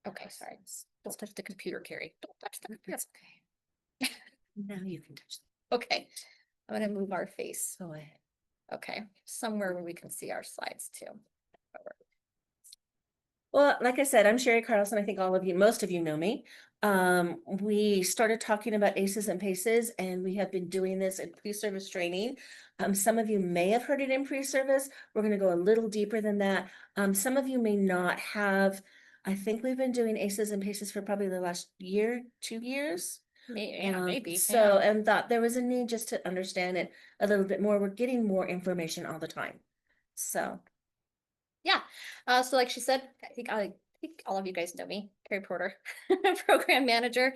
Okay, sorry. Don't touch the computer, Carrie. Don't touch the computer. Okay. Now you can touch Okay, I'm gonna move our face. Go ahead. Okay, somewhere where we can see our slides too. Well, like I said, I'm Sherri Carlson. I think all of you, most of you know me. We started talking about ACEs and PACEs, and we have been doing this in pre-service training. Some of you may have heard it in pre-service. We're going to go a little deeper than that. Some of you may not have. I think we've been doing ACEs and PACEs for probably the last year, 2 years. Maybe. So, and thought there was a need just to understand it a little bit more. We're getting more information all the time. So. Yeah. So like she said, I think all of you guys know me, Carrie Porter, program manager.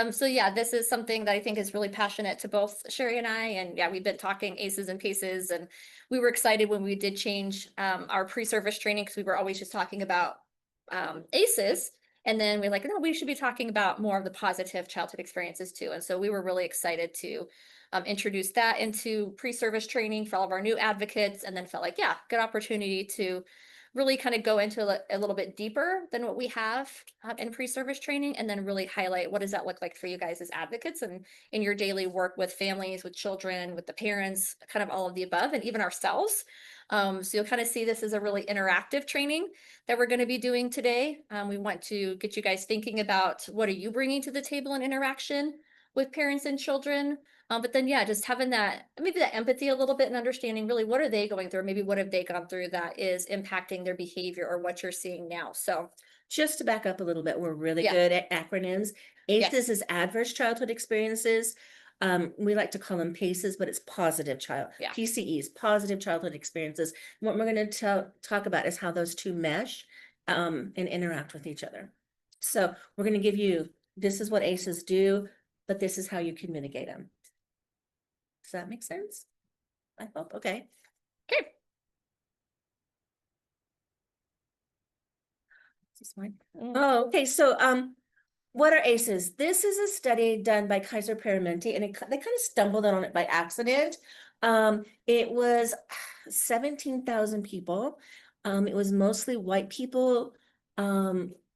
So yeah, this is something that I think is really passionate to both Sherri and I. And yeah, we've been talking ACEs and PACEs, and we were excited when we did change our pre-service training, because we were always just talking about ACEs. And then we're like, no, we should be talking about more of the positive childhood experiences too. And so we were really excited to introduce that into pre-service training for all of our new advocates, and then felt like, yeah, good opportunity to really kind of go into a little bit deeper than what we have in pre-service training, and then really highlight what does that look like for you guys as advocates and in your daily work with families, with children, with the parents, kind of all of the above, and even ourselves. So you'll kind of see this as a really interactive training that we're going to be doing today. We want to get you guys thinking about what are you bringing to the table in interaction with parents and children. But then, yeah, just having that, maybe that empathy a little bit, and understanding really what are they going through, maybe what have they gone through that is impacting their behavior or what you're seeing now. So Just to back up a little bit, we're really Yeah. good at acronyms. ACEs Yes. is adverse childhood experiences. We like to call them PACEs, but it's positive Yeah. PCEs, positive childhood experiences. What we're going to talk about is how those two mesh and interact with each other. So we're going to give you, this is what ACEs do, but this is how you can mitigate them. Does that make sense? I hope. Okay. Okay. Is this mine? Oh, okay. So, what are ACEs? This is a study done by Kaiser Paramenti, and they kind of stumbled on it by accident. It was 17,000 people. It was mostly white people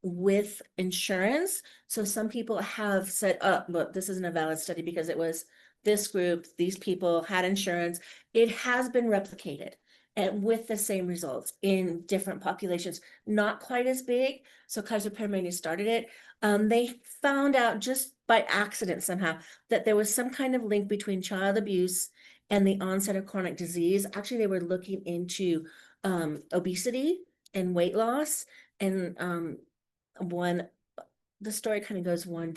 with insurance. So some people have said, oh, look, this isn't a valid study because it was this group, these people had insurance. It has been replicated and with the same results in different populations, not quite as big. So Kaiser Paramenti started it. They found out just by accident somehow that there was some kind of link between child abuse and the onset of chronic disease. Actually, they were looking into obesity and weight loss. And the story kind of goes, one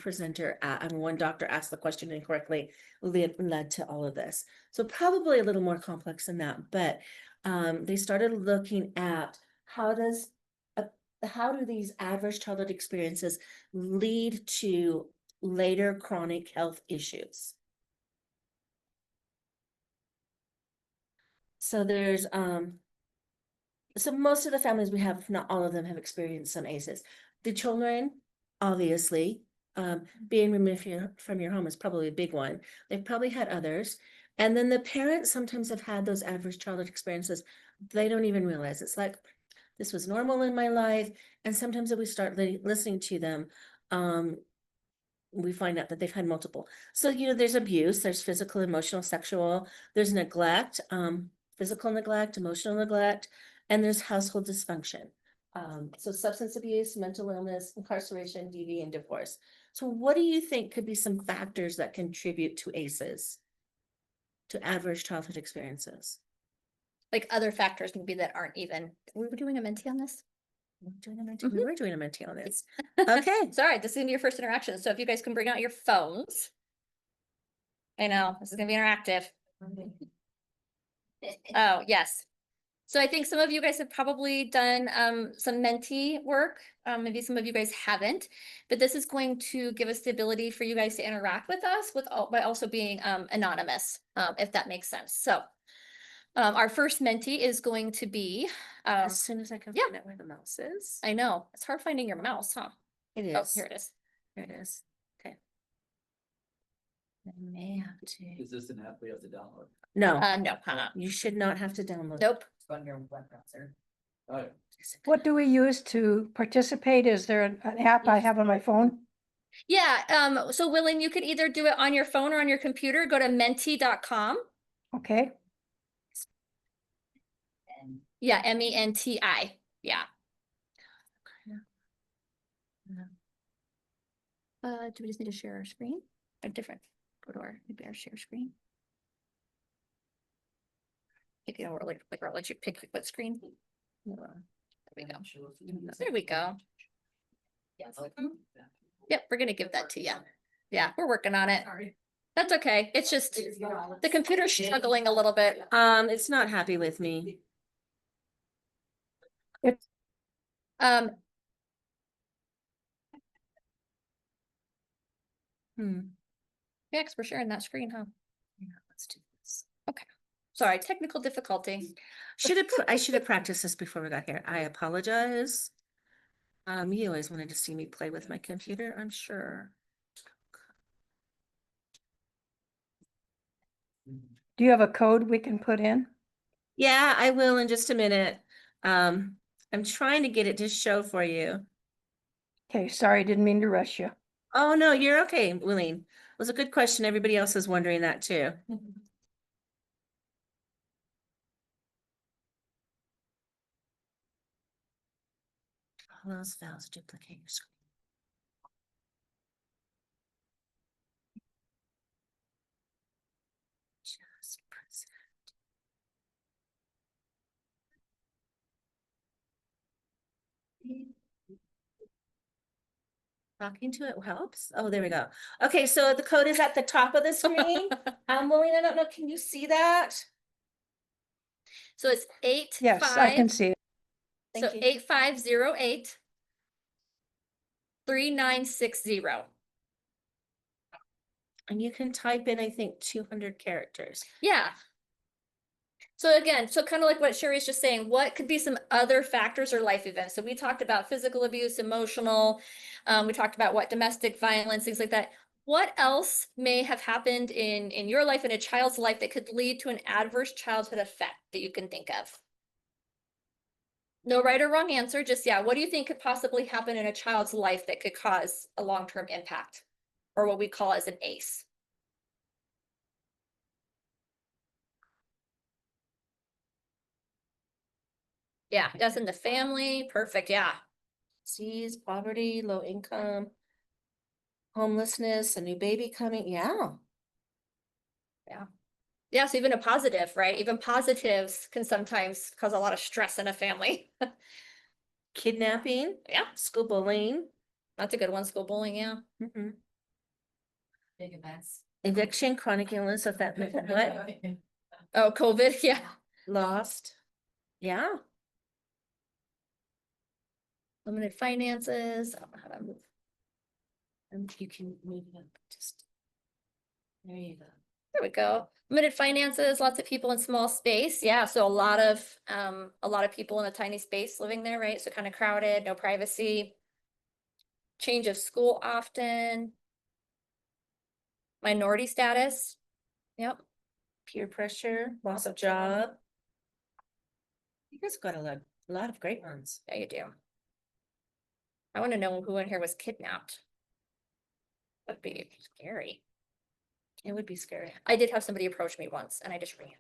doctor asked the question incorrectly, led to all of this. So probably a little more complex than that, but they started looking at how do these adverse childhood experiences lead to later chronic health issues? So there's so most of the families we have, if not all of them, have experienced some ACEs. The children, obviously, being removed from your home is probably a big one. They've probably had others. And then the parents sometimes have had those adverse childhood experiences. They don't even realize it's like, this was normal in my life. And sometimes if we start listening to them, we find out that they've had multiple. So, there's abuse, there's physical, emotional, sexual, there's neglect, physical neglect, emotional neglect, and there's household dysfunction. So substance abuse, mental illness, incarceration, DV, and divorce. So what do you think could be some factors that contribute to ACEs, to adverse childhood experiences? Like other factors maybe that aren't even, we were doing a mentee on this. We were doing a mentee on this. Okay. Sorry, this is gonna be your first interaction. So if you guys can bring out your phones. I know, this is gonna be interactive. Oh, yes. So I think some of you guys have probably done some mentee work. Maybe some of you guys haven't, but this is going to give us the ability for you guys to interact with us by also being anonymous, if that makes sense. So our first mentee is going to be As soon as I can find out where the mouse is. I know, it's hard finding your mouse, huh? It is. Oh, here it is. Here it is. Okay. I may have to. Is this an app we have to download? No, No, you should not have to download. nope. It's on your web browser. What do we use to participate? Is there an app I have on my phone? Yeah, so Willing, you could either do it on your phone or on your computer. Go to menti.com. Okay, Yeah, MENTI. Yeah. Do we just need to share our screen? A different, go to maybe our share screen. If you don't like, I'll let you pick what screen. There we go. There we go. Yep, we're gonna give that to you. Yeah, we're working on it. That's okay. It's just the computer's struggling a little bit. It's not happy with me. Um, yeah, 'cause we're sharing that screen, huh? Yeah, let's do this. Okay. Sorry, technical difficulty. I should have practiced this before we got here. I apologize. You always wanted to see me play with my computer, I'm sure. do you have a code we can put in? Yeah, I will in just a minute. I'm trying to get it to show for you. Okay, sorry, didn't mean to rush you. Oh, no, you're okay, Willeen. It was a good question. Everybody else is wondering that too. All those files duplicate your screen. Just press it. Talking to it helps. Oh, there we go. Okay, so the code is at the top of the screen. Willeen, I don't know, can you see that? So it's eight. Yes, I can five. see it. So Thank you. 8508 3960. And you can type in, I think, 200 characters. Yeah. So again, so kind of like what Sherry's just saying, what could be some other factors or life events? So we talked about physical abuse, emotional, we talked about what domestic violence, things like that. What else may have happened in your life, in a child's life, that could lead to an adverse childhood effect that you can think of? No right or wrong answer, just yeah, what do you think could possibly happen in a child's life that could cause a long-term impact? Or what we call as an ACE? Yeah, death in the family, perfect, yeah. Disease, poverty, low income, homelessness, a new baby coming. Yeah. Yeah, so even a positive, right? Even positives can sometimes cause a lot of stress in a family. Kidnapping, Yeah, school bullying. that's a good one, school bullying, yeah. Mhm. Big events. Eviction, chronic illness, what? Oh, COVID, yeah. Lost. Yeah. Limited finances, I don't know how to move. And you can move it up just. There you go. There we go. Limited finances, lots of people in small space. Yeah, so a lot of people in a tiny space living there, right? So kind of crowded, no privacy. Change of school often. Minority status. Yep. Peer pressure, loss of job. You guys got a lot of great ones. Yeah, you do. I want to know who in here was kidnapped. That'd be scary. It would be scary. I did have somebody approach me once and I just ran.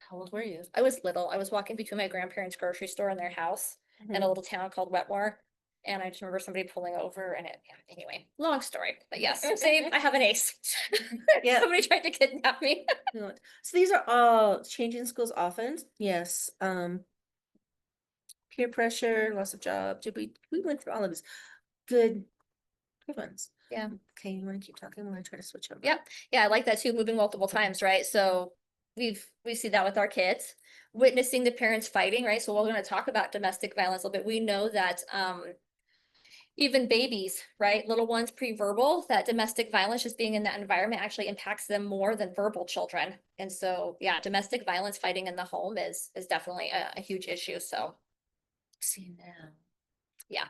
How old were you? I was little. I was walking between my grandparents' grocery store and their house in a little town called Wetmore. And I just remember somebody pulling over and yeah, anyway, long story, but yes, same, I have an ace. Yeah. Somebody tried to kidnap me. So these are all changing schools often. Yes. Peer pressure, loss of job. We went through all of this. Good ones. Yeah. Okay, you want to keep talking? I'm gonna try to switch over. Yep. Yeah, I like that too, moving multiple times, right? So we see that with our kids, witnessing the parents fighting, right? So we're gonna talk about domestic violence a little bit. We know that even babies, right? Little ones pre-verbal, that domestic violence, just being in that environment actually impacts them more than verbal children. And so, yeah, domestic violence fighting in the home is definitely a huge issue. So, See now. yeah.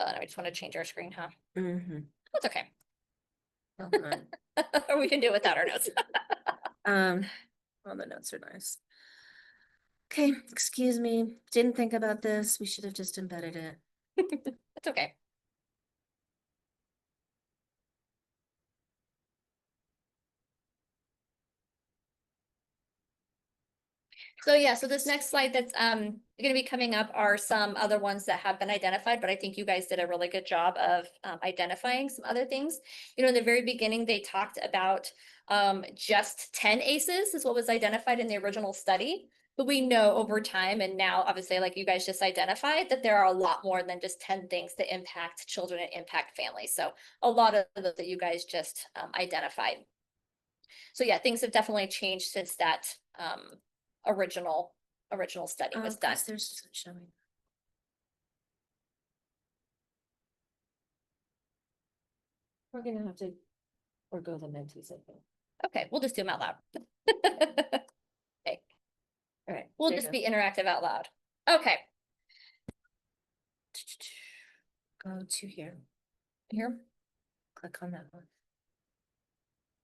I just want to change our screen, huh? Mm-hmm. That's okay. Okay. Or we can do it without our notes. Well, the notes are nice. Okay, excuse me. Didn't think about this. We should have just embedded it. It's okay. So yeah, so this next slide that's gonna be coming up are some other ones that have been identified, but I think you guys did a really good job of identifying some other things. You know, in the very beginning, they talked about just 10 ACEs is what was identified in the original study. But we know over time, and now obviously, like you guys just identified, that there are a lot more than just 10 things that impact children and impact families. So a lot of those that you guys just identified. So yeah, things have definitely changed since that original study was done. There's showing. We're gonna have to forgo the mentees, I think. Okay, we'll just do them out loud. Okay, All right. we'll there you just go. be interactive out loud. Okay, Go to here. here. Click on that one.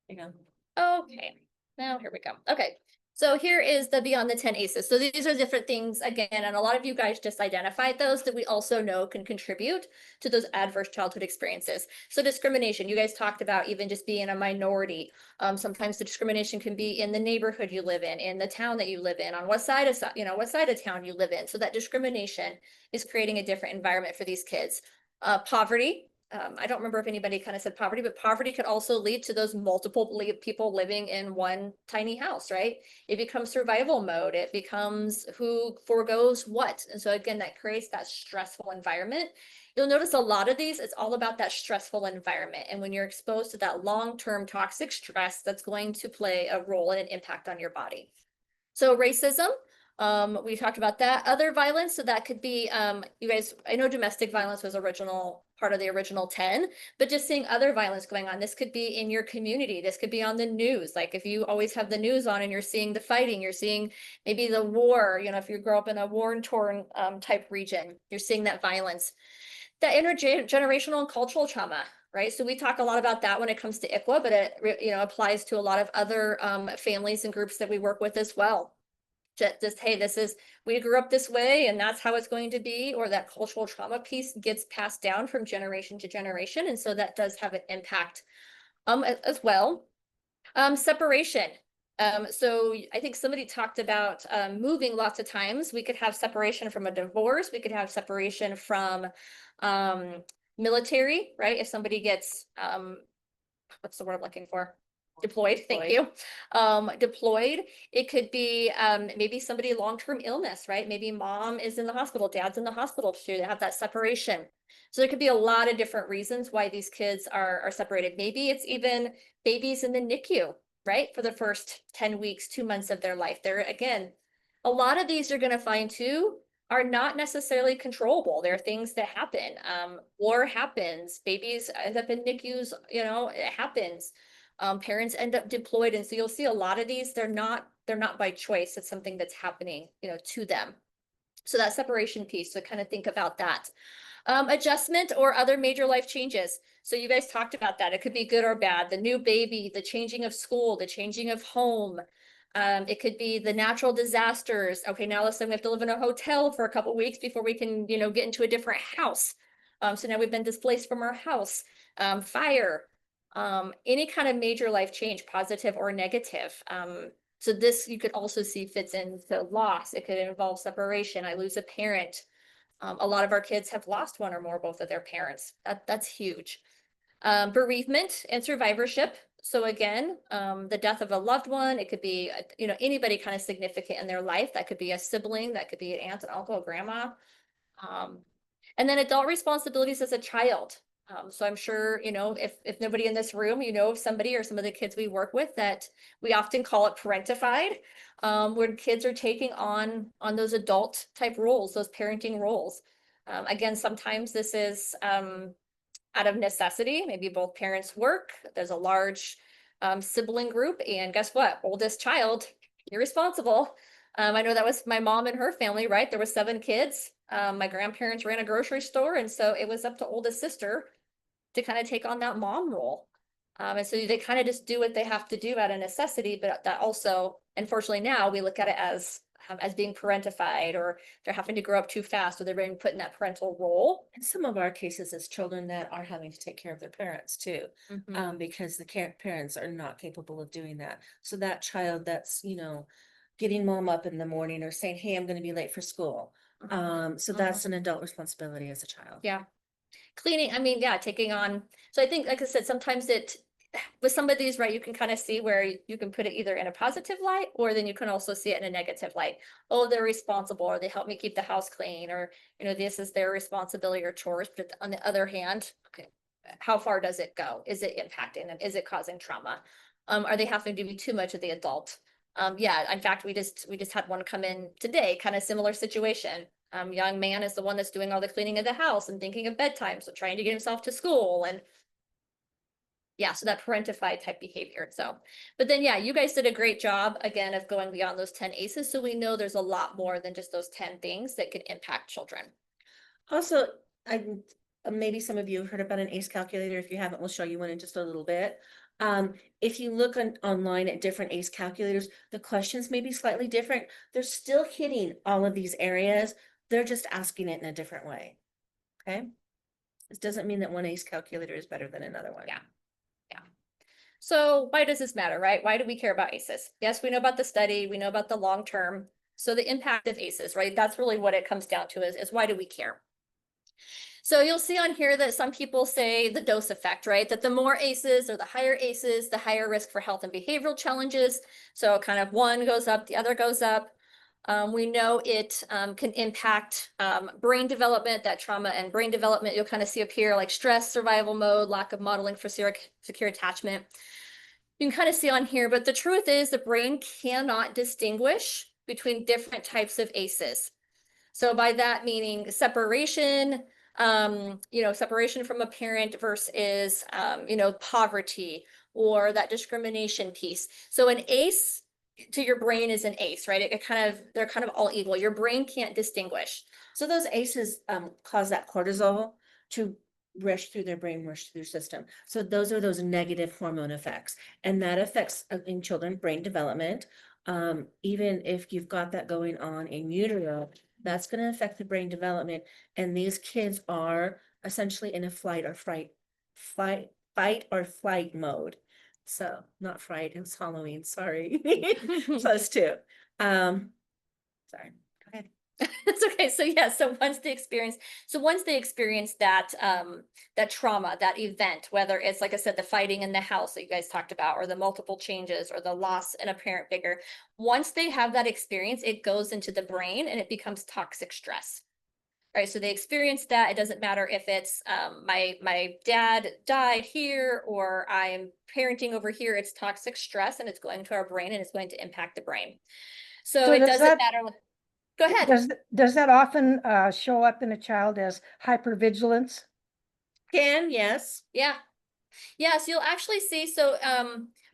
There you go. Okay, now here we go. Okay, so here is the beyond the 10 ACEs. So these are different things again, and a lot of you guys just identified those that we also know can contribute to those adverse childhood experiences. So discrimination, you guys talked about even just being a minority. Sometimes the discrimination can be in the neighborhood you live in the town that you live in, on what side of what side of town you live in. So that discrimination is creating a different environment for these kids. Poverty. I don't remember if anybody kind of said poverty, but poverty could also lead to those multiple people living in one tiny house, right? It becomes survival mode. It becomes who forgoes what. And so again, that creates that stressful environment. You'll notice a lot of these, it's all about that stressful environment. And when you're exposed to that long-term toxic stress, that's going to play a role and an impact on your body. So racism, we talked about that. Other violence, so that could be, you guys, I know domestic violence was part of the original 10, but just seeing other violence going on. This could be in your community. This could be on the news. Like if you always have the news on and you're seeing the fighting, you're seeing maybe the war, you know, if you grow up in a war-torn type region, you're seeing that violence. That intergenerational and cultural trauma, right? So we talk a lot about that when it comes to ICWA, but it applies to a lot of other families and groups that we work with as well. Just hey, we grew up this way and that's how it's going to be, or that cultural trauma piece gets passed down from generation to generation, and so that does have an impact as well. Separation. So I think somebody talked about moving lots of times. We could have separation from a divorce. We could have separation from military, right? If somebody gets what's the word I'm looking for? Deployed, thank you. Deployed. It could be maybe somebody long-term illness, right? Maybe mom is in the hospital, dad's in the hospital too. They have that separation. So there could be a lot of different reasons why these kids are separated. Maybe it's even babies in the NICU, right? For the first 10 weeks, 2 months of their life. They're again, a lot of these you're going to find too are not necessarily controllable. There are things that happen. War happens. Babies end up in NICUs, it happens. Parents end up deployed. And so you'll see a lot of these, they're not by choice. It's something that's happening, to them. So that separation piece, so kind of think about that. Adjustment or other major life changes. So you guys talked about that. It could be good or bad. The new baby, the changing of school, the changing of home. It could be the natural disasters. Okay, now let's say we have to live in a hotel for a couple weeks before we can, get into a different house. So now we've been displaced from our house. Fire, any kind of major life change, positive or negative. So this you could also see fits into loss. It could involve separation. I lose a parent. A lot of our kids have lost one or more, both of their parents. That's huge. Bereavement and survivorship. So again, the death of a loved one, it could be, anybody kind of significant in their life. That could be a sibling, that could be an aunt, an uncle, a grandma. And then adult responsibilities as a child. So I'm sure, if nobody in this room, of somebody or some of the kids we work with, that we often call it parentified, where kids are taking on those adult type roles, those parenting roles. Again, sometimes this is out of necessity. Maybe both parents work. There's a large sibling group, and guess what? Oldest child, you're responsible. I know that was my mom and her family, right? There were 7 kids. My grandparents ran a grocery store, and so it was up to oldest sister to kind of take on that mom role. And so they kind of just do what they have to do out of necessity, but that also, unfortunately now we look at it as as being parentified, or they're having to grow up too fast, or they're being put in that parental role. And some of our cases is children that are having to take care of their parents too, because the parents are not capable of doing that. So that child that's, getting mom up in the morning or saying, hey, I'm gonna be late for school. So that's an adult responsibility as a child. Yeah. Cleaning, I mean, yeah, taking on, so I think, like I said, sometimes with some of these, right, you can kind of see where you can put it either in a positive light, or then you can also see it in a negative light. Oh, they're responsible, or they help me keep the house clean, or, this is their responsibility or chores. But on the other hand, okay, how far does it go? Is it impacting them? Is it causing trauma? Are they having to be too much of the adult? Yeah, in fact, we just had one come in today, kind of similar situation. Young man is the one that's doing all the cleaning of the house and thinking of bedtime, so trying to get himself to school, and yeah, so that parentified type behavior. So, but then, yeah, you guys did a great job again of going beyond those 10 ACEs. So we know there's a lot more than just those 10 things that could impact children. Also, maybe some of you have heard about an ACE calculator. If you haven't, we'll show you one in just a little bit. If you look online at different ACE calculators, the questions may be slightly different. They're still hitting all of these areas. They're just asking it in a different way. Okay. This doesn't mean that one ACE calculator is better than another one. Yeah. So why does this matter, right? Why do we care about ACEs? Yes, we know about the study, we know about the long term. So the impact of ACEs, right? That's really what it comes down to is why do we care? So you'll see on here that some people say the dose effect, right? That the more ACEs or the higher ACEs, the higher risk for health and behavioral challenges. So kind of one goes up, the other goes up. We know it can impact brain development, that trauma and brain development. You'll kind of see up here like stress, survival mode, lack of modeling for secure attachment. You can kind of see on here, but the truth is the brain cannot distinguish between different types of ACEs. So by that meaning separation, separation from a parent versus, poverty, or that discrimination piece. So an ACE to your brain is an ACE, right? They're kind of all equal. Your brain can't distinguish. So those ACEs cause that cortisol to rush through their brain, rush through their system. So those are those negative hormone effects, and that affects in children brain development. Even if you've got that going on in utero, that's going to affect the brain development. And these kids are essentially in a fight or flight mode. So not fright, it was Halloween, sorry. Plus two. Sorry, go ahead. It's okay. So yeah, so once they experience that that trauma, that event, whether it's, like I said, the fighting in the house that you guys talked about, or the multiple changes, or the loss in a parent figure, once they have that experience, it goes into the brain and it becomes toxic stress. Right, so they experience that. It doesn't matter if it's my dad died here, or I'm parenting over here. It's toxic stress, and it's going to our brain, and it's going to impact the brain. So it doesn't matter. Go ahead. Does that often show up in a child as hypervigilance? Can, yes. Yeah. Yeah, so you'll actually see, so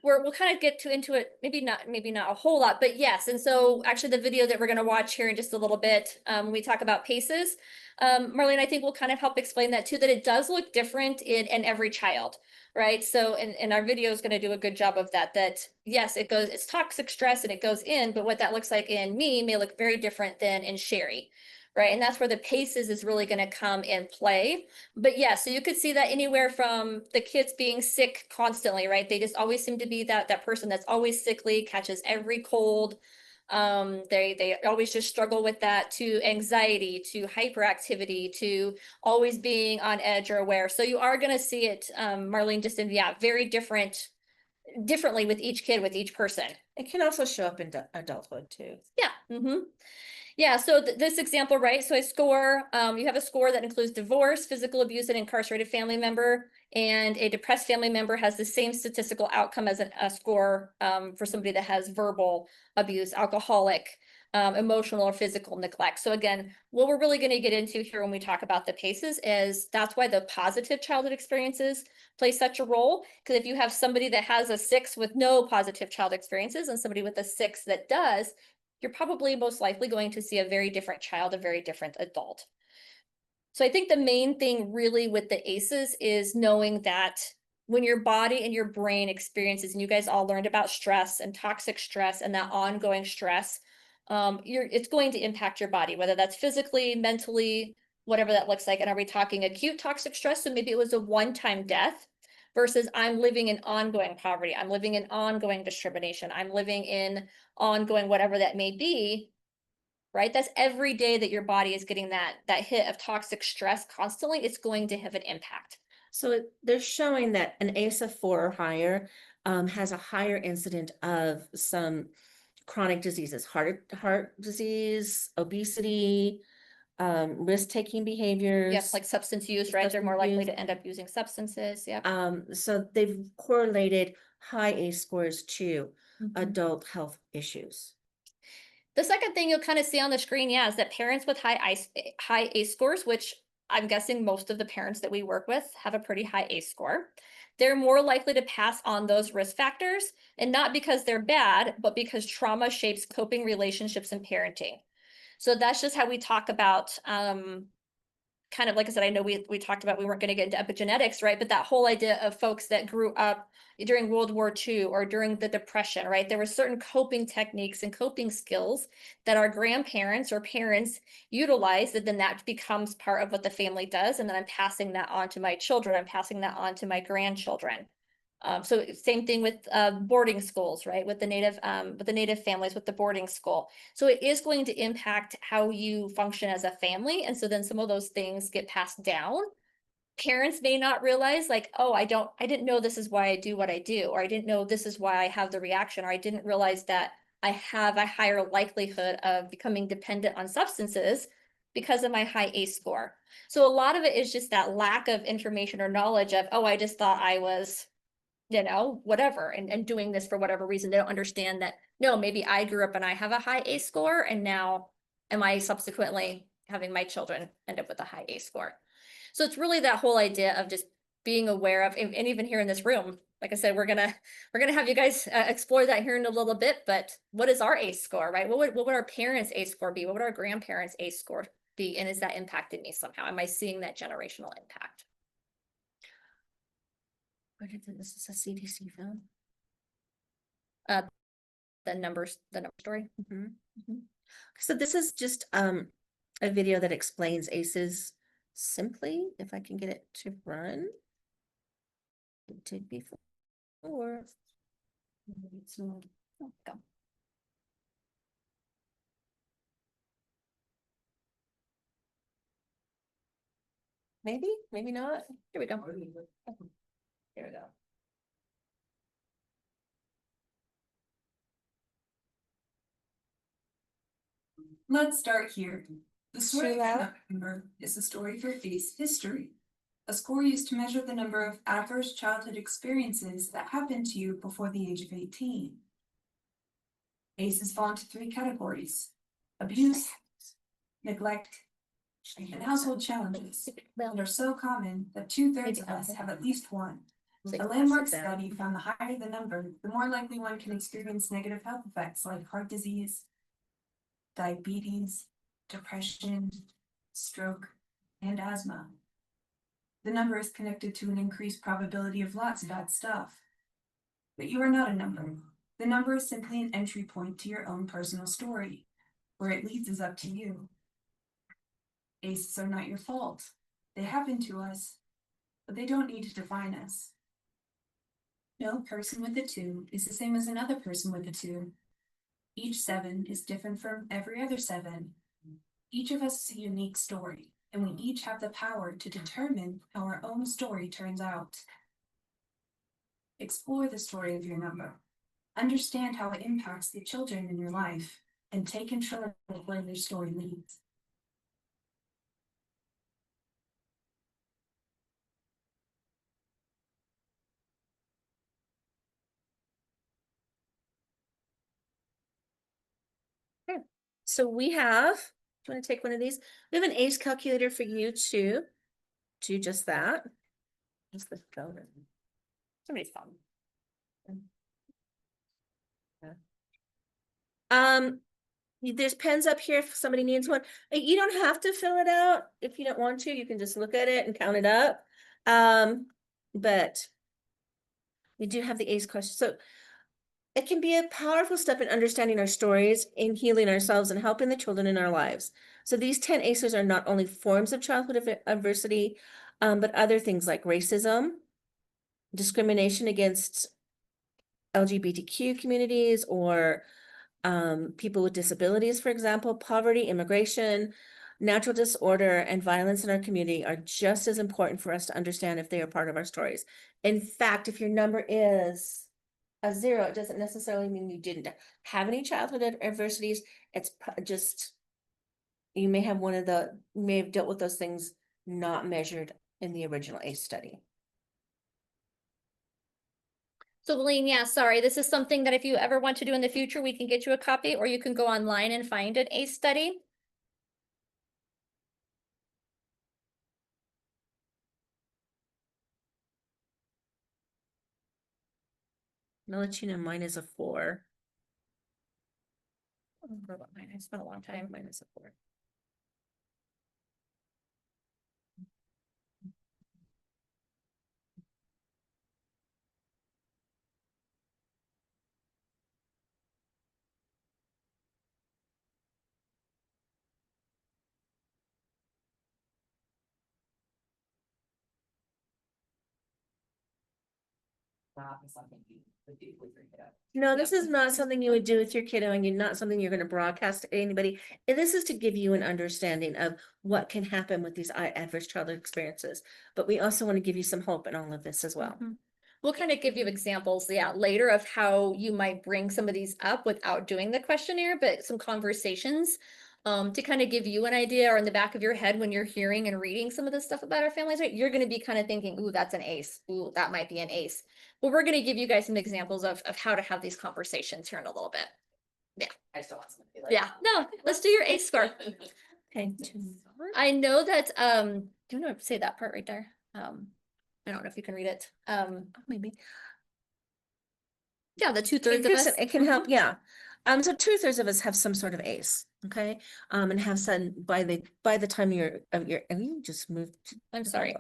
we'll kind of get into it, maybe not a whole lot, but yes. And so actually the video that we're going to watch here in just a little bit, when we talk about PACEs, Marlene, I think will kind of help explain that too, that it does look different in every child, right? So, and our video is going to do a good job of that yes, it's toxic stress and it goes in, but what that looks like in me may look very different than in Sherri. Right, and that's where the PACEs is really going to come in play. But yeah, so you could see that anywhere from the kids being sick constantly, right? They just always seem to be that person that's always sickly, catches every cold. They always just struggle with that, to anxiety, to hyperactivity, to always being on edge or aware. So you are going to see it, Marlene, just in, very differently with each kid, with each person. It can also show up in adulthood too. Yeah. Yeah, so this example, right? So you have a score that includes divorce, physical abuse, and incarcerated family member, and a depressed family member has the same statistical outcome as a score for somebody that has verbal abuse, alcoholic, emotional or physical neglect. So again, what we're really going to get into here when we talk about the PACEs is that's why the positive childhood experiences play such a role. Because if you have somebody that has a 6 with no positive child experiences and somebody with a 6 that does, you're probably most likely going to see a very different child, a very different adult. So I think the main thing really with the ACEs is knowing that when your body and your brain experiences, and you guys all learned about stress and toxic stress and that ongoing stress, it's going to impact your body, whether that's physically, mentally, whatever that looks like. And are we talking acute toxic stress? So maybe it was a one-time death versus I'm living in ongoing poverty. I'm living in ongoing discrimination. I'm living in ongoing whatever that may be, right? That's every day that your body is getting that hit of toxic stress constantly, it's going to have an impact. So they're showing that an ACE of 4 or higher has a higher incident of some chronic diseases, heart disease, obesity, risk-taking behaviors. Yes, like substance use, right? They're more Substance likely use. to end up using substances. Yeah. So they've correlated high ACE scores to Mhm. adult health issues. The second thing you'll kind of see on the screen, yeah, is that parents with high ACE scores, which I'm guessing most of the parents that we work with have a pretty high ACE score. They're more likely to pass on those risk factors, and not because they're bad, but because trauma shapes coping relationships and parenting. So that's just how we talk about kind of like I said, I know we talked about we weren't going to get into epigenetics, right? But that whole idea of folks that grew up during World War II or during the Depression, right? There were certain coping techniques and coping skills that our grandparents or parents utilized, and then that becomes part of what the family does. And then I'm passing that on to my children. I'm passing that on to my grandchildren. So same thing with boarding schools, right? With the native families, with the boarding school. So it is going to impact how you function as a family. And so then some of those things get passed down. Parents may not realize like, oh, I didn't know this is why I do what I do, or I didn't know this is why I have the reaction, or I didn't realize that I have a higher likelihood of becoming dependent on substances because of my high ACE score. So a lot of it is just that lack of information or knowledge of, oh, I just thought I was whatever, and doing this for whatever reason. They don't understand that, no, maybe I grew up and I have a high ACE score, and now am I subsequently having my children end up with a high ACE score? So it's really that whole idea of just being aware of, and even here in this room, like I said, we're gonna have you guys explore that here in a little bit, but what is our ACE score, right? What would our parents' ACE score be? What would our grandparents' ACE score be? And is that impacting me somehow? Am I seeing that generational impact? This is a CDC film. The number story. So this is just a video that explains ACEs simply, if I can get it to run. It did before. Oh, go. Maybe not. Here we go. Here we go. Let's start here. The story of Shoot out. Canuck number is a story for ACE history, a score used to measure the number of adverse childhood experiences that happened to you before the age of 18. ACEs fall into 3 categories: abuse, neglect, and household challenges that are so common that 2/3 of us have at least one. A landmark study found the higher the number, the more likely one can experience negative health effects like heart disease, diabetes, depression, stroke, and asthma. The number is connected to an increased probability of lots of bad stuff. But you are not a number. The number is simply an entry point to your own personal story. Where it leads is up to you. ACEs are not your fault. They happen to us, but they don't need to define us. No person with a 2 is the same as another person with a 2. Each 7 is different from every other 7. Each of us is a unique story, and we each have the power to determine how our own story turns out. Explore the story of your number. Understand how it impacts the children in your life, and take control of where your story leads. So we have, do you want to take one of these? We have an ACE calculator for you to do just that. Just the phone. Somebody's phone. There's pens up here if somebody needs one. You don't have to fill it out if you don't want to. You can just look at it and count it up. But we do have the ACE question. So It can be a powerful step in understanding our stories, in healing ourselves, and helping the children in our lives. So these 10 ACEs are not only forms of childhood adversity, but other things like racism, discrimination against LGBTQ communities, or people with disabilities, for example, poverty, immigration, natural disorder, and violence in our community are just as important for us to understand if they are part of our stories. In fact, if your number is a 0, it doesn't necessarily mean you didn't have any childhood adversities. It's just, you may have you may have dealt with those things not measured in the original ACE study. So Blaine, yeah, sorry, this is something that if you ever want to do in the future, we can get you a copy, or you can go online and find an ACE study. I'll let you know mine is a 4. I don't remember what mine is. It's been a long time. Mine is a 4. Not something you would do with your kid. No, this is not something you would do with your kiddo, and you're not something you're going to broadcast to anybody. And this is to give you an understanding of what can happen with these adverse childhood experiences. But we also want to give you some hope in all of this as well. Mhm. We'll kind of give you examples, yeah, later of how you might bring some of these up without doing the questionnaire, but some conversations to kind of give you an idea, or in the back of your head when you're hearing and reading some of this stuff about our families, right? You're going to be kind of thinking, ooh, that's an ACE. Ooh, that might be an ACE. But we're going to give you guys some examples of how to have these conversations here in a little bit. I still want something to be like. Yeah, no, let's do your ACE score. Okay. I know that, do you know, say that part right there? I don't know if you can read it. Maybe. Yeah, the 2/3 of us. It can help, Mhm. yeah. So 2/3 of us have some sort of ACE, okay? And have some by the time and you just moved. I'm sorry.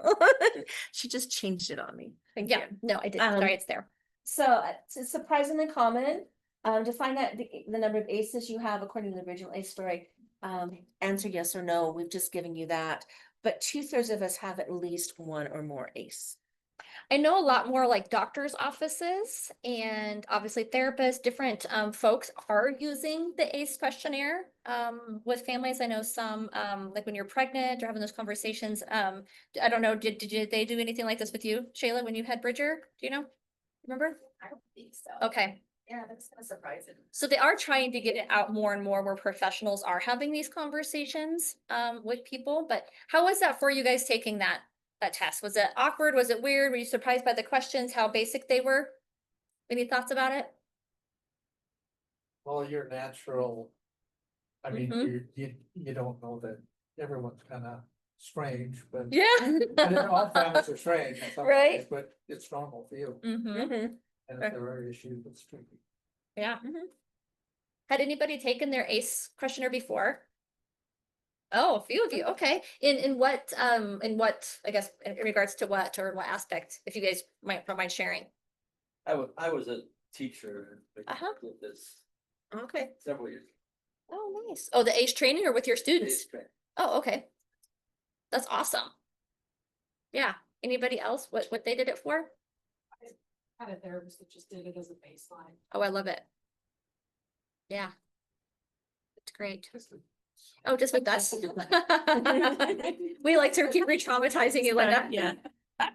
She just changed it on me. Thank Yeah, you. no, I did. Um, Sorry, it's there. So it's surprisingly common to find out the number of ACEs you have according to the original ACE story. Answer yes or no. We've just given you that. But 2/3 of us have at least one or more ACE. I know a lot more like doctors' offices and obviously therapists, different folks are using the ACE questionnaire with families. I know some like when you're pregnant or having those conversations. I don't know, did they do anything like this with you, Shayla, when you had Bridger? Do you know? Remember? I don't think so. Okay. Yeah, that's kind of surprising. So they are trying to get it out more and more where professionals are having these conversations with people. But how was that for you guys taking that test? Was it awkward? Was it weird? Were you surprised by the questions, how basic they were? Any thoughts about it? Well, you're natural. I mean, Mhm. you don't know that everyone's kind of strange, but Yeah. I know all families are strange in some Right. ways, but it's normal for you. Mhm. Mhm. And Right. if there are issues, it's tricky. Yeah. Mhm. Had anybody taken their ACE questionnaire before? Oh, a few of you. Okay. In what I guess in regards to what, or what aspect, if you guys don't mind sharing? I was a teacher Uh-huh. with this Okay. several years. Oh, nice. Oh, the ACE training or with your students? It's great. Oh, okay. That's awesome. Yeah. Anybody else? What they did it for? Had a therapist that just did it as a baseline. Oh, I love it. Yeah. It's great. Oh, just with us. We like to keep re-traumatizing you, Linda. Yeah.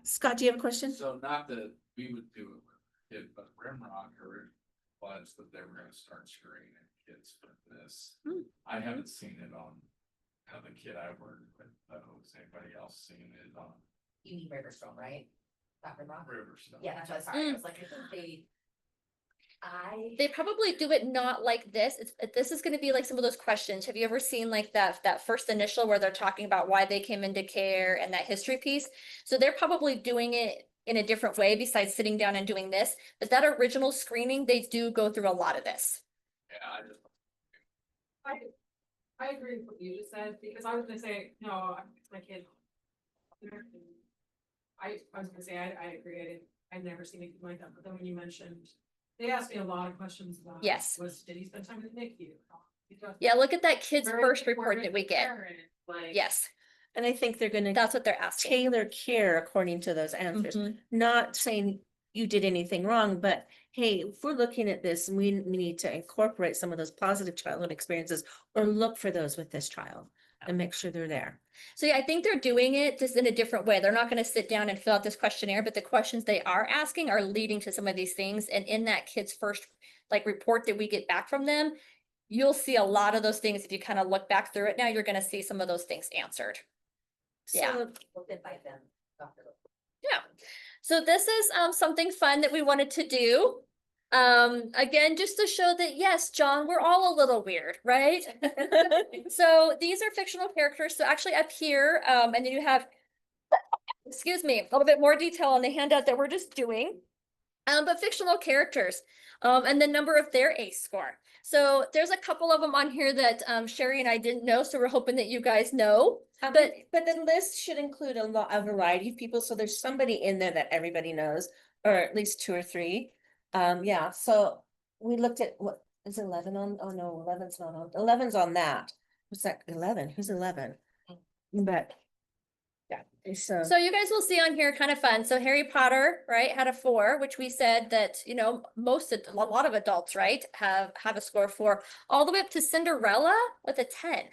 Scott, do you have a question? So not that we would do it with it, but Rimrocker was that they were gonna start screening kids for this. I haven't seen it on the kid I worked with, has anybody else seen it on You mean Riverstone, right? Not Riverstone? Riverstone? Yeah, that's what I sorry. I was like, I think They probably do it not like this. This is gonna be like some of those questions. Have you ever seen like that first initial where they're talking about why they came into care and that history piece? So they're probably doing it in a different way besides sitting down and doing this. But that original screening, they do go through a lot of this. Yeah, I agree with what you just said, because I was gonna say, no, it's my kid. I was gonna say, I agree, I've never seen anything like that, but then when you mentioned They asked me a lot of questions about. Yes. Did he spend time with NICU? Yeah, look at that kid's Very first report important that we get. parent, Like. Yes, And I think they're gonna that's what they're asking. tailor care according to those answers. Mhm. Not saying you did anything wrong, but hey, if we're looking at this, we need to incorporate some of those positive childhood experiences or look for those with this child and make sure they're there. So yeah, I think they're doing it just in a different way. They're not going to sit down and fill out this questionnaire, but the questions they are asking are leading to some of these things. And in that kid's first like report that we get back from them, you'll see a lot of those things. If you kind of look back through it now, you're going to see some of those things answered. Yeah. So Yeah. So this is something fun that we wanted to do. Again, just to show that yes, John, we're all a little weird, right? So these are fictional characters. So actually up here, and then you have, excuse me, a little bit more detail on the handout that we're just doing. But fictional characters, and the number of their ACE score. So there's a couple of them on here that Sherri and I didn't know, so we're hoping that you guys know. But the list should include a variety of people, so there's somebody in there that everybody knows, or at least 2 or 3. Yeah, so we looked at what is 11 on, oh no, 11's not on, 11's on that. What's that, 11? Who's 11? But. Yeah, So you guys will see on here kind of fun. So Harry Potter, right, had a 4, which we said that, you know, a lot of adults, right, have a score 4, all the way up to Cinderella with a 10.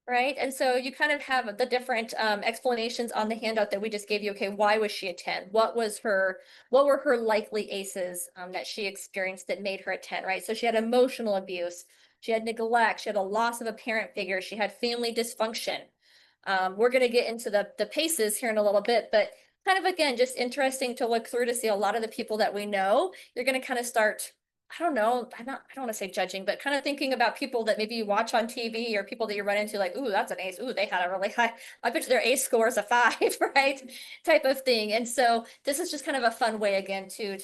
Right, and so you kind of have the different explanations on the handout that we just gave you. Okay, why was she a 10? What were her likely ACEs that she experienced that made her a 10, right? So she had emotional abuse, she had neglect, she had a loss of a parent figure, she had family dysfunction. We're going to get into the PACEs here in a little bit, but kind of again, just interesting to look through to see a lot of the people that we know. You're going to kind of start, I don't know, I don't want to say judging, but kind of thinking about people that maybe you watch on TV or people that you run into like, ooh, that's an ACE. Ooh, they had a really high, I bet you their ACE score is a 5, right? Type of thing. And so this is just kind of a fun way again to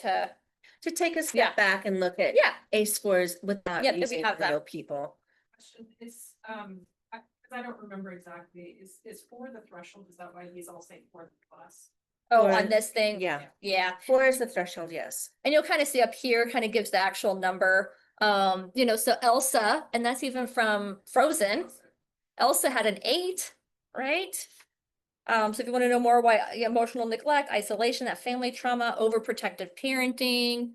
take a step Yeah. back and look at yeah, ACE scores without Yep, that we using have them. real people. Question is, because I don't remember exactly, is 4 the threshold? Is that why he's all saying 4 plus? oh, Or- on this thing. Yeah, Yeah. 4 is the threshold, yes. And you'll kind of see up here kind of gives the actual number. You know, so Elsa, and that's even from Frozen. Elsa had an 8, right? So if you want to know more why emotional neglect, isolation, that family trauma, overprotective parenting.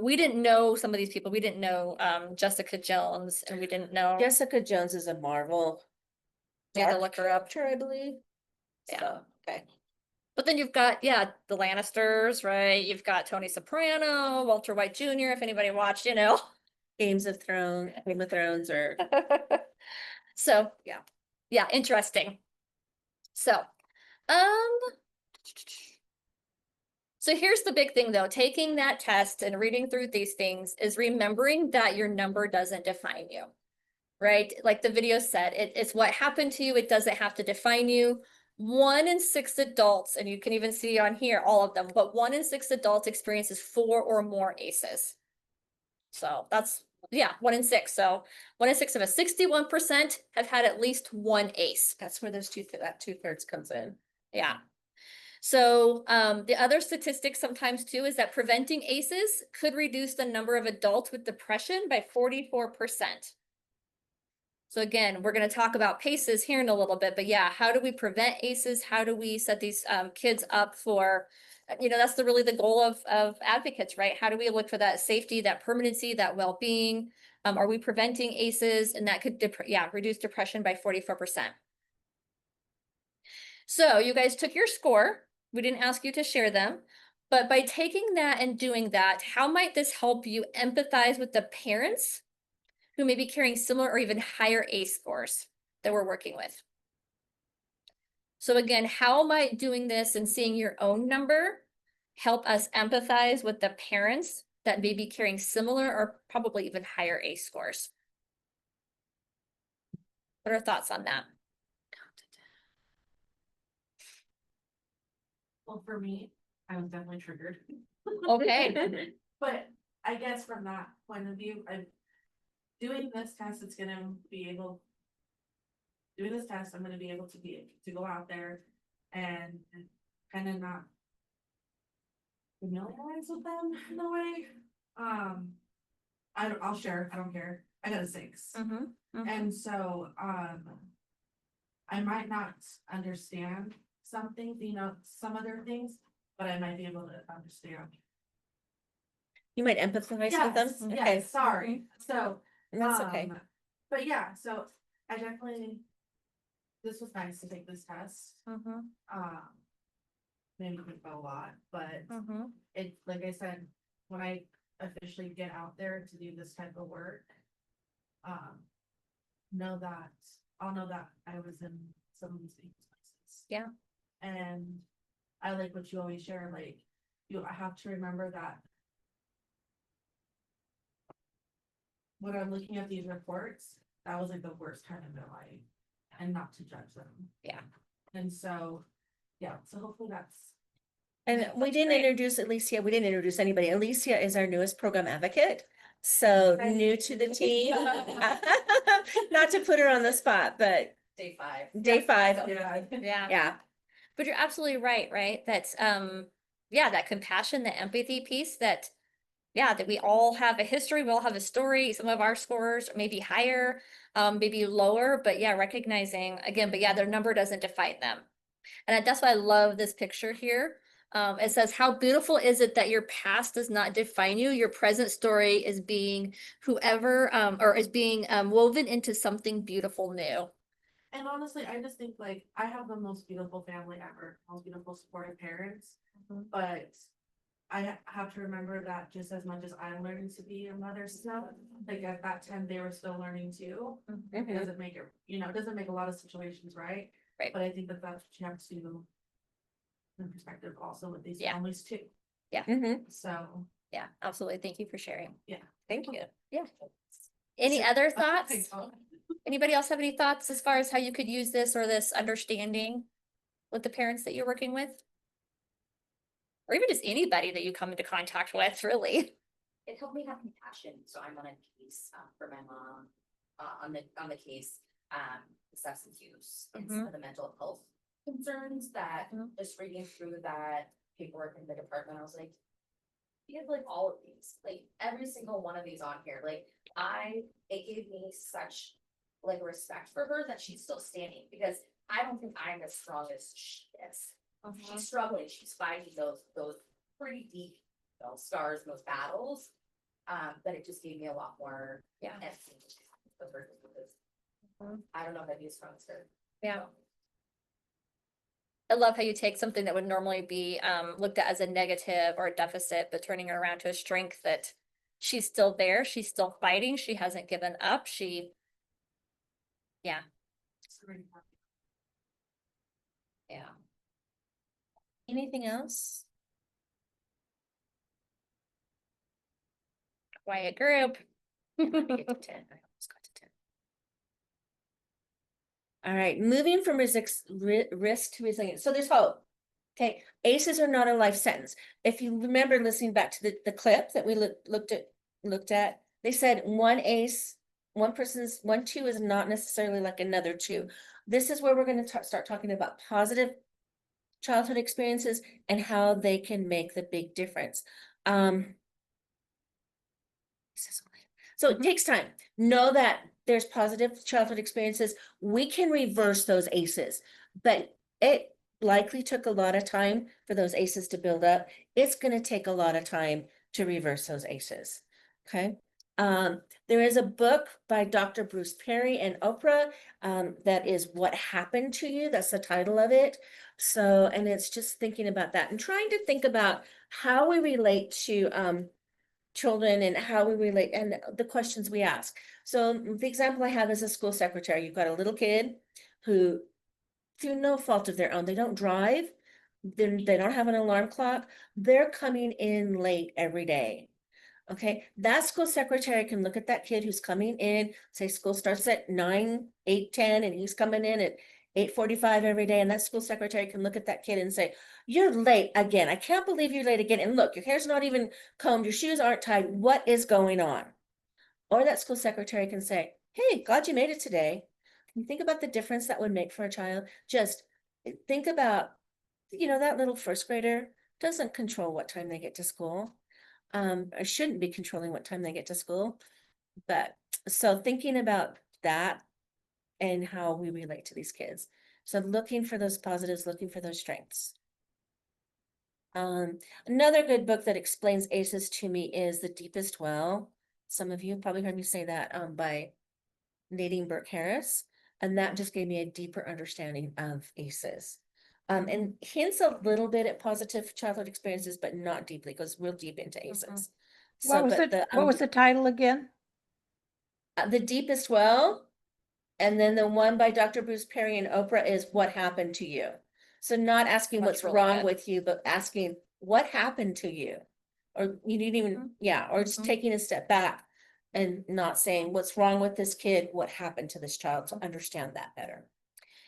We didn't know some of these people. We didn't know Jessica Jones, and we didn't know. Jessica Jones is a Marvel. You had to dark look her up. character, I believe. Yeah. So, okay. But then you've got, the Lannisters, right? You've got Tony Soprano, Walter White Jr., if anybody watched, you know. Game of Thrones, or So, yeah, interesting. So, so here's the big thing though, taking that test and reading through these things is remembering that your number doesn't define you, right? Like the video said, it's what happened to you. It doesn't have to define you. 1 in 6 adults, and you can even see on here, all of them, but 1 in 6 adults experiences 4 or more ACEs. So that's, 1 in 6. So 1 in 6 of us, 61% have had at least 1 ACE. that's where those that 2/3 comes in. Yeah. So the other statistic sometimes too is that preventing ACEs could reduce the number of adults with depression by 44%. So again, we're going to talk about PACEs here in a little bit, but yeah, how do we prevent ACEs? How do we set these kids up for, that's really the goal of advocates, right? How do we look for that safety, that permanency, that well-being? Are we preventing ACEs? And that could, reduce depression by 44%. So you guys took your score. We didn't ask you to share them, but by taking that and doing that, how might this help you empathize with the parents who may be carrying similar or even higher ACE scores that we're working with? So again, how might doing this and seeing your own number help us empathize with the parents that may be carrying similar or probably even higher ACE scores? What are thoughts on that? Well, for me, I was definitely triggered. Okay. But I guess from that point of view, doing this test, I'm gonna be able to go out there and kind of not familiarize with them in a way. I'll share, I don't care. I got a 6. Mm-hmm. And so, I might not understand some things, some other things, but I might be able to understand. You might empathize with them? Yes, Okay. yes, sorry. So, That's okay. but yeah, so I definitely, this was nice to take this test. Mm-hmm. Maybe it a lot, but Mm-hmm. it, like I said, when I officially get out there to do this type of work, I'll know that I was in some of these places. Yeah. And I like what you always share, like, I have to remember that when I'm looking at these reports, that was like the worst time in their life, and not to judge them. Yeah. And so, yeah, so hopefully that's. And we didn't great. introduce Alicia, we didn't introduce anybody. Alicia is our newest program advocate. So Hi. new to the team. Not to put her on the spot, but Day 5. day 5, Yeah. Yeah. yeah. But you're absolutely right? That's, yeah, that compassion, the empathy piece that, yeah, that we all have a history, we all have a story. Some of our scores may be higher, maybe lower, but yeah, recognizing again, but yeah, their number doesn't define them. And that's why I love this picture here. It says, how beautiful is it that your past does not define you? Your present story is being or is being woven into something beautiful new. And honestly, I just think like I have the most beautiful family ever, most beautiful supportive parents, but I have to remember that just as much as I'm learning to be a mother still, like at that time they were still learning too. It doesn't make it, it doesn't make a lot of situations right. Right. But I think that that's what you have to in perspective also with these Yeah. families too. Mhm. So Yeah, absolutely. Thank you for sharing. yeah. Thank you. Yeah. Any other thoughts? Okay, so- Anybody else have any thoughts as far as how you could use this or this understanding with the parents that you're working with? Or even just anybody that you come into contact with, really. It helped me have compassion, so I'm on a case for my mom, on the case, the substance use and some of the mental health concerns that just reading through that paperwork in the department, I was like, you have like all of these, like every single one of these on here, like it gave me such like respect for her that she's still standing, because I don't think I'm as strong as she is. She's struggling, she's fighting those pretty deep, scars, those battles. But it just gave me a lot more, empathy for her, because I don't know if I'd be as strong as her. Yeah. I love how you take something that would normally be looked at as a negative or a deficit, but turning it around to a strength that she's still there, she's still fighting, she hasn't given up, yeah. Anything else? Quiet group. I get to 10. I almost got to 10. All right, moving from risk to resilience. So there's hope. Okay, ACEs are not a life sentence. If you remember listening back to the clip that we looked at, they said one ACE, one 2 is not necessarily like another 2. This is where we're going to start talking about positive childhood experiences and how they can make the big difference. So it takes time. Know that there's positive childhood experiences. We can reverse those ACEs, but it likely took a lot of time for those ACEs to build up. It's going to take a lot of time to reverse those ACEs. Okay. There is a book by Dr. Bruce Perry and Oprah that is What Happened to You. That's the title of it. So, and it's just thinking about that and trying to think about how we relate to children and how we relate and the questions we ask. So the example I have is a school secretary. You've got a little kid who, through no fault of their own, they don't drive, they don't have an alarm clock, they're coming in late every day. Okay, that school secretary can look at that kid who's coming in, say school starts at 9, 8, 10, and he's coming in at 8:45 every day. And that school secretary can look at that kid and say, you're late again. I can't believe you're late again. And look, your hair's not even combed, your shoes aren't tied. What is going on? Or that school secretary can say, hey, glad you made it today. Can you think about the difference that would make for a child? Just think about, that little first grader doesn't control what time they get to school. I shouldn't be controlling what time they get to school. But, so thinking about that and how we relate to these kids. So looking for those positives, looking for those strengths. Another good book that explains ACEs to me is The Deepest Well. Some of you have probably heard me say that, by Nadine Burke Harris. And that just gave me a deeper understanding of ACEs. And hints a little bit at positive childhood experiences, but not deeply, goes real deep into ACEs. So, What was but it, what was the title again? The Deepest Well, and then the one by Dr. Bruce Perry and Oprah is What Happened to You? So not asking That's what's really wrong good. with you, but asking what happened to you? Or you didn't even, yeah, or just Mhm. taking a step back and not saying what's wrong with this kid, what happened to this child, to understand that better.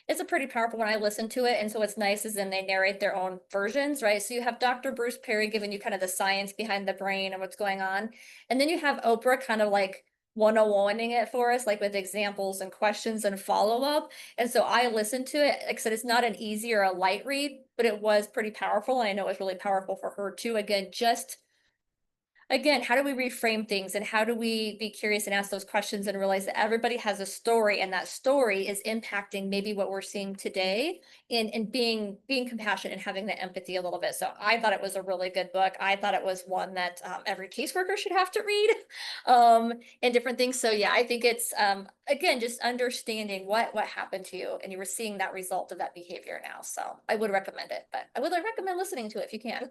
It's a pretty powerful one. I listen to it. And so what's nice is then they narrate their own versions, right? So you have Dr. Bruce Perry giving you kind of the science behind the brain and what's going on. And then you have Oprah kind of like 101ing it for us, like with examples and questions and follow-up. And so I listened to it. Like I said, it's not an easy or a light read, but it was pretty powerful. And I know it was really powerful for her too. Again, how do we reframe things and how do we be curious and ask those questions and realize that everybody has a story and that story is impacting maybe what we're seeing today in being compassionate and having the empathy a little bit. So I thought it was a really good book. I thought it was one that every caseworker should have to read and different things. So yeah, I think it's again, just understanding what happened to you and you were seeing that result of that behavior now. So I would recommend it, but I would recommend listening to it if you can.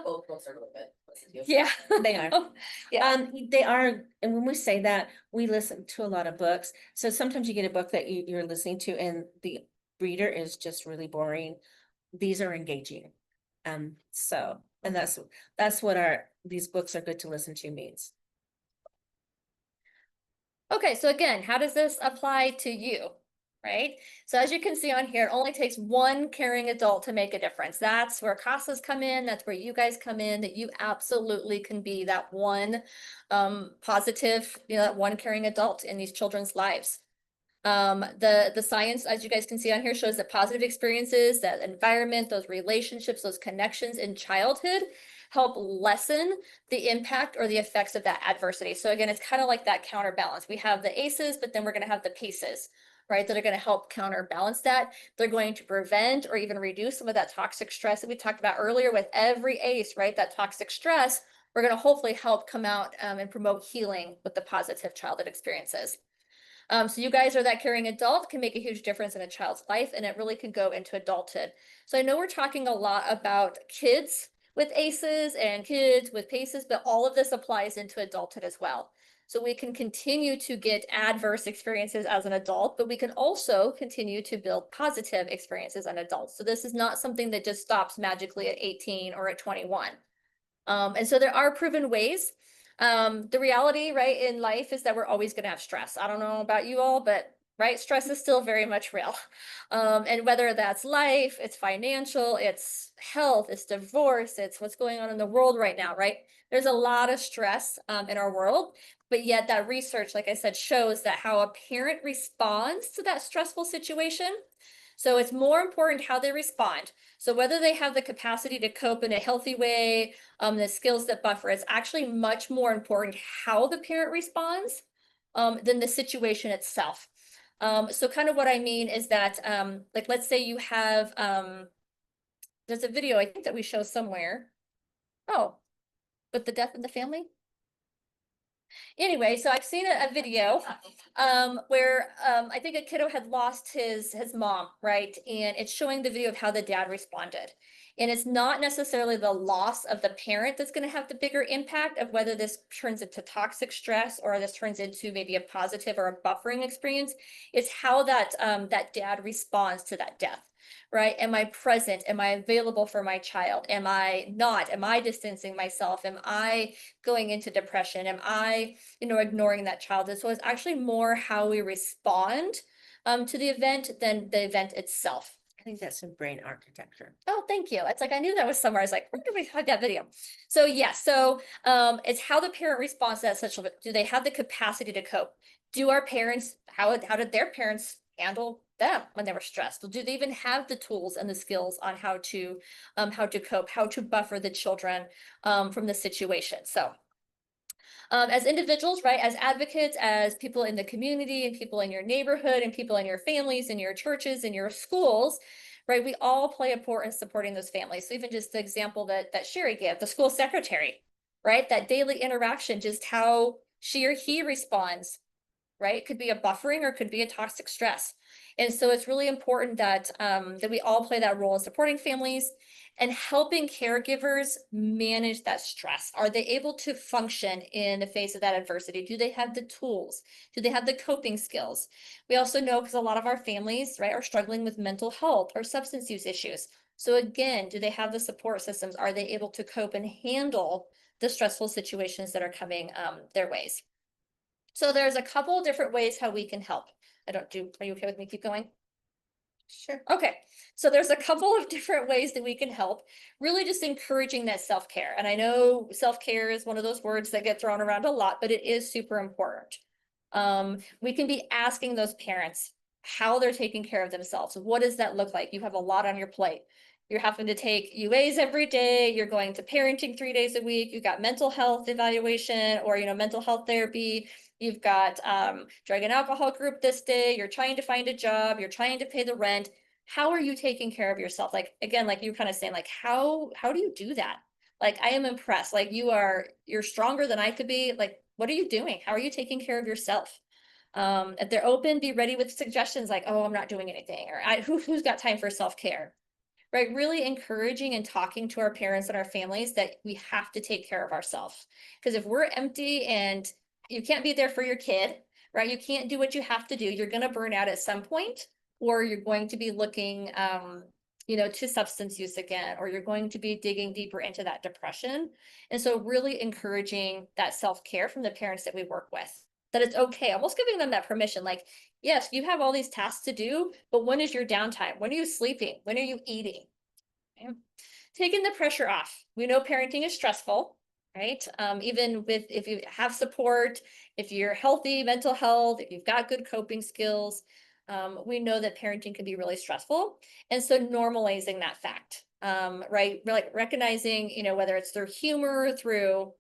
Both books are really good. Listen to. Yeah. They are. Yeah. They are, and when we say that, we listen to a lot of books. So sometimes you get a book that you're listening to and the reader is just really boring. These are engaging. So, and that's what these books are good to listen to means. Okay, so again, how does this apply to you? Right? So as you can see on here, it only takes one caring adult to make a difference. That's where CASAs come in. That's where you guys come in, that you absolutely can be that one positive, that one caring adult in these children's lives. The science, as you guys can see on here, shows that positive experiences, that environment, those relationships, those connections in childhood help lessen the impact or the effects of that adversity. So again, it's kind of like that counterbalance. We have the ACEs, but then we're going to have the PCEs, right? That are going to help counterbalance that. They're going to prevent or even reduce some of that toxic stress that we talked about earlier with every ACE, right? That toxic stress, we're going to hopefully help come out and promote healing with the positive childhood experiences. So you guys are that caring adult, can make a huge difference in a child's life, and it really can go into adulthood. So I know we're talking a lot about kids with ACEs and kids with PACEs, but all of this applies into adulthood as well. So we can continue to get adverse experiences as an adult, but we can also continue to build positive experiences as adults. So this is not something that just stops magically at 18 or at 21. And so there are proven ways. The reality, right, in life is that we're always going to have stress. I don't know about you all, but right, stress is still very much real. And whether that's life, it's financial, it's health, it's divorce, it's what's going on in the world right now, right? There's a lot of stress in our world, but yet that research, like I said, shows that how a parent responds to that stressful situation. So it's more important how they respond. So whether they have the capacity to cope in a healthy way, the skills that buffer, it's actually much more important how the parent responds than the situation itself. So kind of what I mean is that, like, let's say you have, there's a video I think that we show somewhere. Oh, with the death in the family. Anyway, so I've seen a video where I think a kiddo had lost his mom, right? And it's showing the video of how the dad responded. And it's not necessarily the loss of the parent that's going to have the bigger impact of whether this turns into toxic stress or this turns into maybe a positive or a buffering experience. It's how that that dad responds to that death. Right? Am I present? Am I available for my child? Am I not? Am I distancing myself? Am I going into depression? Am I, ignoring that child? And so it's actually more how we respond to the event than the event itself. I think that's some brain architecture. Oh, thank you. It's like I knew that was somewhere. I was like, where did we have that video? So yes, so it's how the parent responds to that situation. Do they have the capacity to cope? Do our parents, how did their parents handle them when they were stressed? Do they even have the tools and the skills on how to cope, how to buffer the children from the situation? So as individuals, right, as advocates, as people in the community and people in your neighborhood and people in your families and your churches and your schools, right, we all play a part in supporting those families. So even just the example that Sherri gave, the school secretary, right, that daily interaction, just how she or he responds, right? It could be a buffering or it could be a toxic stress. And so it's really important that that we all play that role in supporting families and helping caregivers manage that stress. Are they able to function in the face of that adversity? Do they have the tools? Do they have the coping skills? We also know because a lot of our families, right, are struggling with mental health or substance use issues. So again, do they have the support systems? Are they able to cope and handle the stressful situations that are coming their ways? So there's a couple different ways how we can help. Are you okay with me keep going? Sure. Okay. So there's a couple of different ways that we can help, really just encouraging that self-care. And I know self-care is one of those words that get thrown around a lot, but it is super important. We can be asking those parents how they're taking care of themselves. What does that look like? You have a lot on your plate. You're having to take UAs every day. You're going to parenting 3 days a week. You've got mental health evaluation or, mental health therapy. You've got drug and alcohol group this day. You're trying to find a job. You're trying to pay the rent. How are you taking care of yourself? Like, again, like you kind of saying, like, how do you do that? Like, I am impressed. Like you're stronger than I could be. Like, what are you doing? How are you taking care of yourself? If they're open, be ready with suggestions like, oh, I'm not doing anything, or who's got time for self-care? Right, really encouraging and talking to our parents and our families that we have to take care of ourselves. Because if we're empty and you can't be there for your kid, right? You can't do what you have to do. You're going to burn out at some point, or you're going to be looking, to substance use again, or you're going to be digging deeper into that depression. And so really encouraging that self-care from the parents that we work with, that it's okay, almost giving them that permission. Like, yes, you have all these tasks to do, but when is your downtime? When are you sleeping? When are you eating? Okay. Taking the pressure off. We know parenting is stressful, right? Even if you have support, if you're healthy, mental health, if you've got good coping skills, we know that parenting can be really stressful. And so normalizing that fact, right? Like recognizing, whether it's through humor, through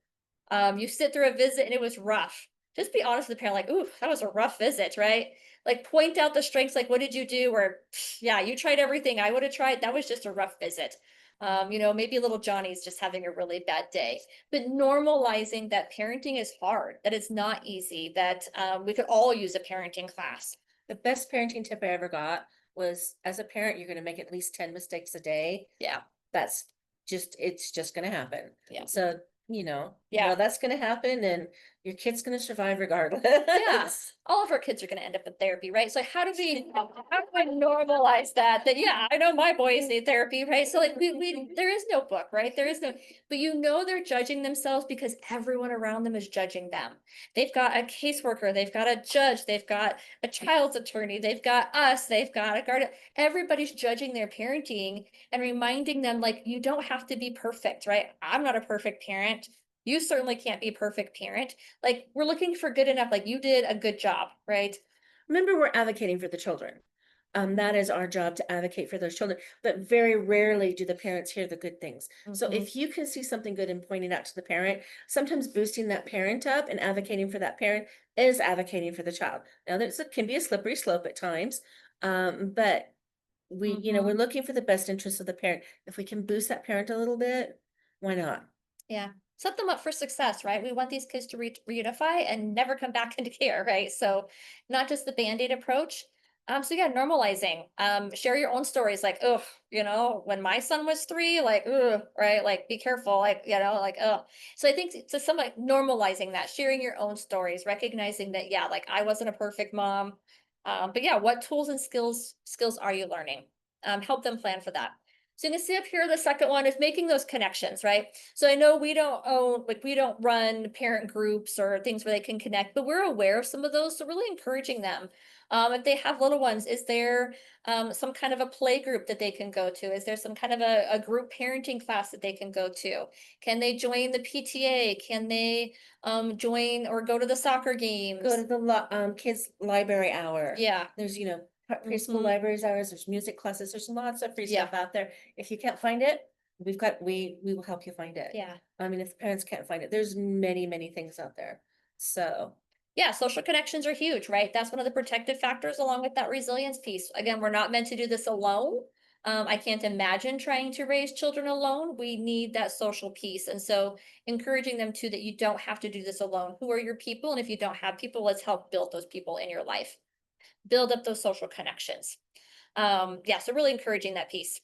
you sit through a visit and it was rough. Just be honest with the parent, like, ooh, that was a rough visit, right? Like point out the strengths, like, what did you do? Or yeah, you tried everything I would have tried. That was just a rough visit. Maybe little Johnny's just having a really bad day, but normalizing that parenting is hard, that it's not easy, that we could all use a parenting class. The best parenting tip I ever got was, as a parent, you're gonna make at least 10 mistakes a day. Yeah. It's just gonna happen. Yeah. So, Yeah. that's gonna happen and your kid's gonna survive regardless. Yeah, all of our kids are going to end up in therapy, right? So how do we normalize that? That yeah, I know my boys need therapy, right? So like we there is no book, right? There is no, but they're judging themselves because everyone around them is judging them. They've got a caseworker, they've got a judge, they've got a child's attorney, they've got us, they've got a guardian. Everybody's judging their parenting and reminding them like you don't have to be perfect, right? I'm not a perfect parent. You certainly can't be a perfect parent. Like we're looking for good enough, like you did a good job, right? Remember, we're advocating for the children. That is our job to advocate for those children, but very rarely do the parents hear the good things. So if you can see something good and pointing out to the parent, sometimes boosting that parent up and advocating for that parent is advocating for the child. Now can be a slippery slope at times. But we're looking for the best interest of the parent. If we can boost that parent a little bit, why not? Yeah, set them up for success, right? We want these kids to reunify and never come back into care, right? So not just the Band-Aid approach. So yeah, normalizing, share your own stories, like, oh, when my son was 3, like, oh, right, like, be careful, like, like, oh. So I think to some like normalizing that, sharing your own stories, recognizing that, yeah, like I wasn't a perfect mom, but yeah, what tools and skills are you learning? Help them plan for that. So you can see up here, the second one is making those connections, right? So I know we don't run parent groups or things where they can connect, but we're aware of some of those. So really encouraging them. If they have little ones, is there some kind of a play group that they can go to? Is there some kind of a group parenting class that they can go to? Can they join the PTA? Can they join or go to the soccer games? Go to the kids library hour. Yeah. There's, preschool Mhm. libraries hours, there's music classes, there's lots of free Yeah. stuff out there. If you can't find it, we will help you find it. Yeah. I mean, if the parents can't find it, there's many things out there. So, Yeah, social connections are huge, right? That's one of the protective factors along with that resilience piece. Again, we're not meant to do this alone. I can't imagine trying to raise children alone. We need that social piece. And so encouraging them to that you don't have to do this alone. Who are your people? And if you don't have people, let's help build those people in your life. Build up those social connections. Yeah, so really encouraging that piece.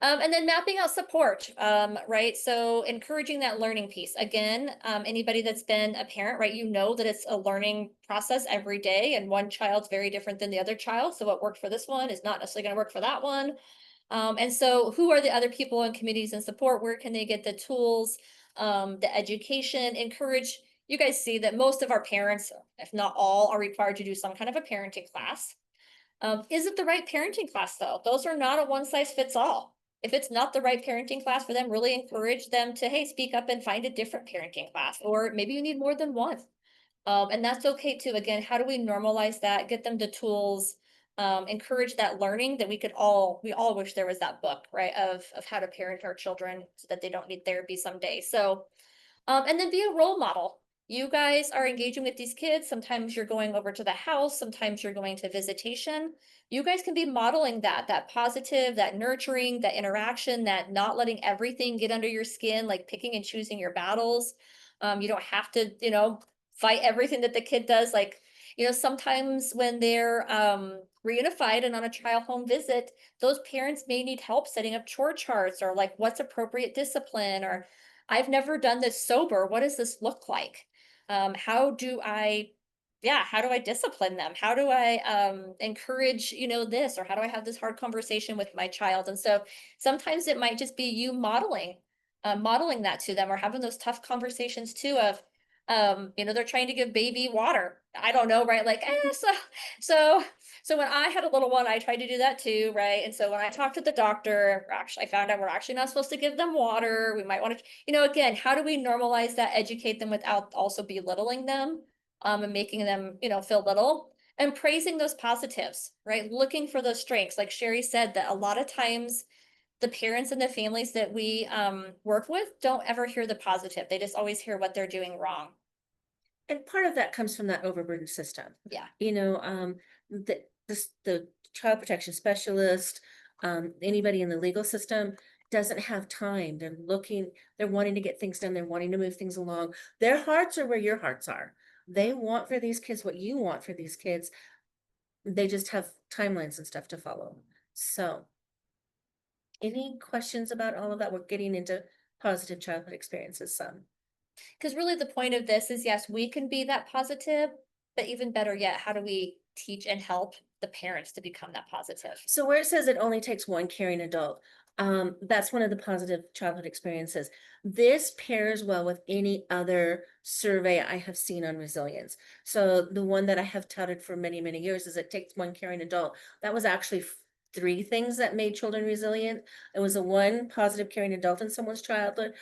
And then mapping out support, right? So encouraging that learning piece. Again, anybody that's been a parent, right? You know that it's a learning process every day, and one child's very different than the other child. So what worked for this one is not necessarily going to work for that one. And so who are the other people and communities and support? Where can they get the tools, the education, encourage? You guys see that most of our parents, if not all, are required to do some kind of a parenting class. Is it the right parenting class though? Those are not a one size fits all. If it's not the right parenting class for them, really encourage them to, hey, speak up and find a different parenting class, or maybe you need more than one. And that's okay too. Again, how do we normalize that? Get them the tools, encourage that learning that we all wish there was that book, right? Of how to parent our children so that they don't need therapy someday. So, and then be a role model. You guys are engaging with these kids. Sometimes you're going over to the house, sometimes you're going to visitation. You guys can be modeling that positive, that nurturing, that interaction, that not letting everything get under your skin, like picking and choosing your battles. You don't have to, fight everything that the kid does. Like, sometimes when they're reunified and on a trial home visit, those parents may need help setting up chore charts or like what's appropriate discipline, or I've never done this sober. What does this look like? How do I, yeah, how do I discipline them? How do I encourage, this, or how do I have this hard conversation with my child? And so sometimes it might just be you modeling that to them, or having those tough conversations too of, they're trying to give baby water. I don't know, right? Like, so so when I had a little one, I tried to do that too, right? And so when I talked to the doctor, actually, I found out we're actually not supposed to give them water. We might want to, again, how do we normalize that, educate them without also belittling them, and making them, feel little, and praising those positives, right? Looking for those strengths. Like Sherri said, that a lot of times the parents and the families that we work with don't ever hear the positive. They just always hear what they're doing wrong. and part of that comes from that overburdened system. Yeah. The child protection specialist, anybody in the legal system doesn't have time. They're wanting to get things done. They're wanting to move things along. Their hearts are where your hearts are. They want for these kids what you want for these kids. They just have timelines and stuff to follow. So, any questions about all of that? We're getting into positive childhood experiences some. Because really the point of this is, yes, we can be that positive, but even better yet, how do we teach and help the parents to become that positive? So where it says it only takes one caring adult, that's one of the positive childhood experiences. This pairs well with any other survey I have seen on resilience. So the one that I have touted for many years is it takes one caring adult. That was actually 3 things that made children resilient. It was a one positive caring adult in someone's childhood,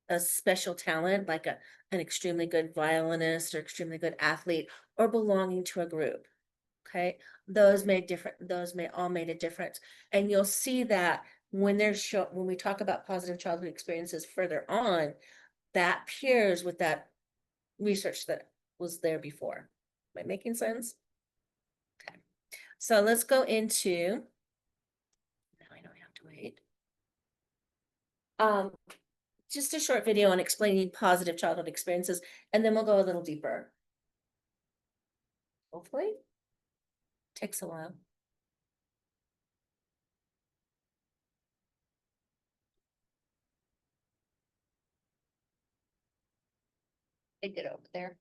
a special talent like an extremely good violinist or extremely good athlete, or belonging to a group. Okay, those may all made a difference. And you'll see that when when we talk about positive childhood experiences further on, that pairs with that research that was there before. Am I making sense? Okay, so let's go into, now I know I have to wait. Just a short video on explaining positive childhood experiences, and then we'll go a little deeper. Hopefully. Takes a while. They did over there.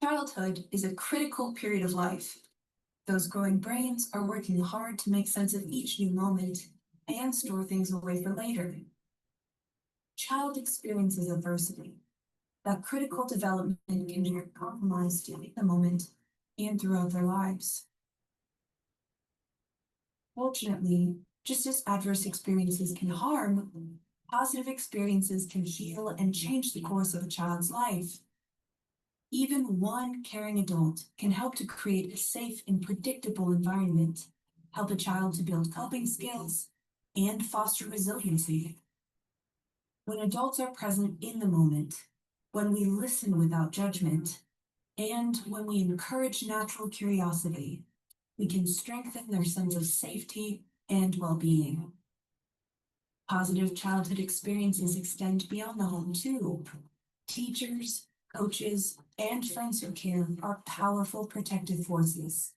Childhood is a critical period of life. Those growing brains are working hard to make sense of each new moment and store things away for later. Child experiences adversity. That critical development can be compromised in the moment and throughout their lives. Fortunately, just as adverse experiences can harm, positive experiences can heal and change the course of a child's life. Even one caring adult can help to create a safe and predictable environment, help a child to build coping skills, and foster resiliency. When adults are present in the moment, when we listen without judgment, and when we encourage natural curiosity, we can strengthen their sense of safety and well-being. Positive childhood experiences extend beyond the home too. Teachers, coaches, and friends who care are powerful protective forces.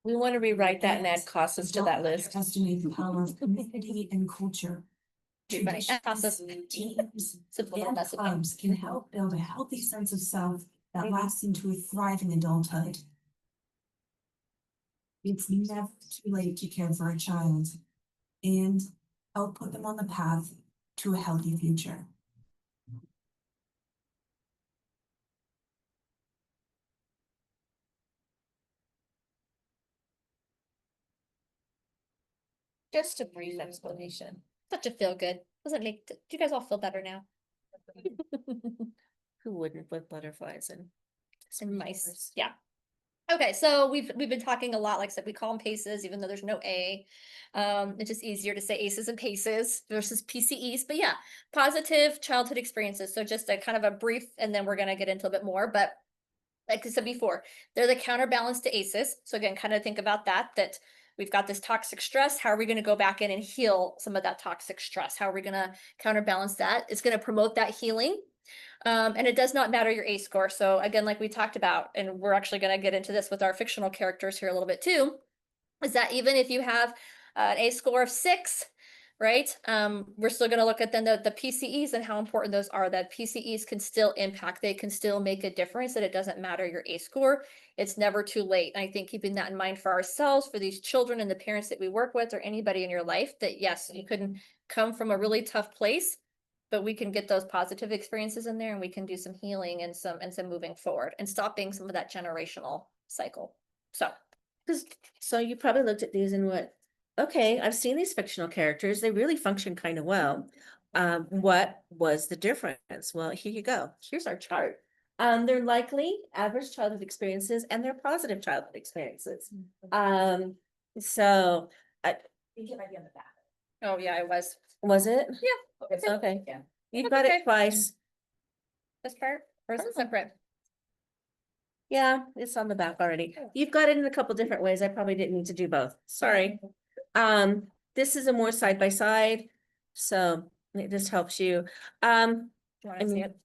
We want to rewrite that and add CASAs to that Don't list. underestimate the power of community and culture. Too funny. Traditions, teams, and clubs can help build a healthy sense of self that lasts into a thriving adulthood. It's never too late to care for a child and help put them on the path to a healthy future. Just a brief explanation. Such a feel good. Doesn't make, do you guys all feel better now? Who wouldn't with butterflies and Some mice, yeah. Okay, so we've been talking a lot, like I said, we call them PACEs, even though there's no A. It's just easier to say ACEs and PACEs versus PCEs, but yeah, positive childhood experiences. So just a kind of a brief, and then we're gonna get into a bit more, but like I said before, they're the counterbalance to ACEs. So again, kind of think about that we've got this toxic stress. How are we going to go back in and heal some of that toxic stress? How are we going to counterbalance that? It's going to promote that healing. And it does not matter your ACE score. So again, like we talked about, and we're actually going to get into this with our fictional characters here a little bit too, is that even if you have an ACE score of 6, right? We're still going to look at then the PCEs and how important those are. That PCEs can still impact, they can still make a difference, that it doesn't matter your ACE score. It's never too late. And I think keeping that in mind for ourselves, for these children and the parents that we work with, or anybody in your life, that yes, you couldn't come from a really tough place, but we can get those positive experiences in there and we can do some healing and some moving forward and stopping some of that generational cycle. So you probably looked at these and went, okay, I've seen these fictional characters. They really function kind of well. What was the difference? Well, here you go. Here's our chart. They're likely average childhood experiences and they're positive childhood experiences. So I think it might be on the back. Oh yeah, it was. was it? Yeah. Okay. Yeah. You've That's got okay. it twice. This part, or is it Oh. separate? Yeah, it's on the back already. You've got it in a couple different ways. I probably didn't need to do both. Sorry. This is a more side by side, so it just helps you. Do you want to see mean- it?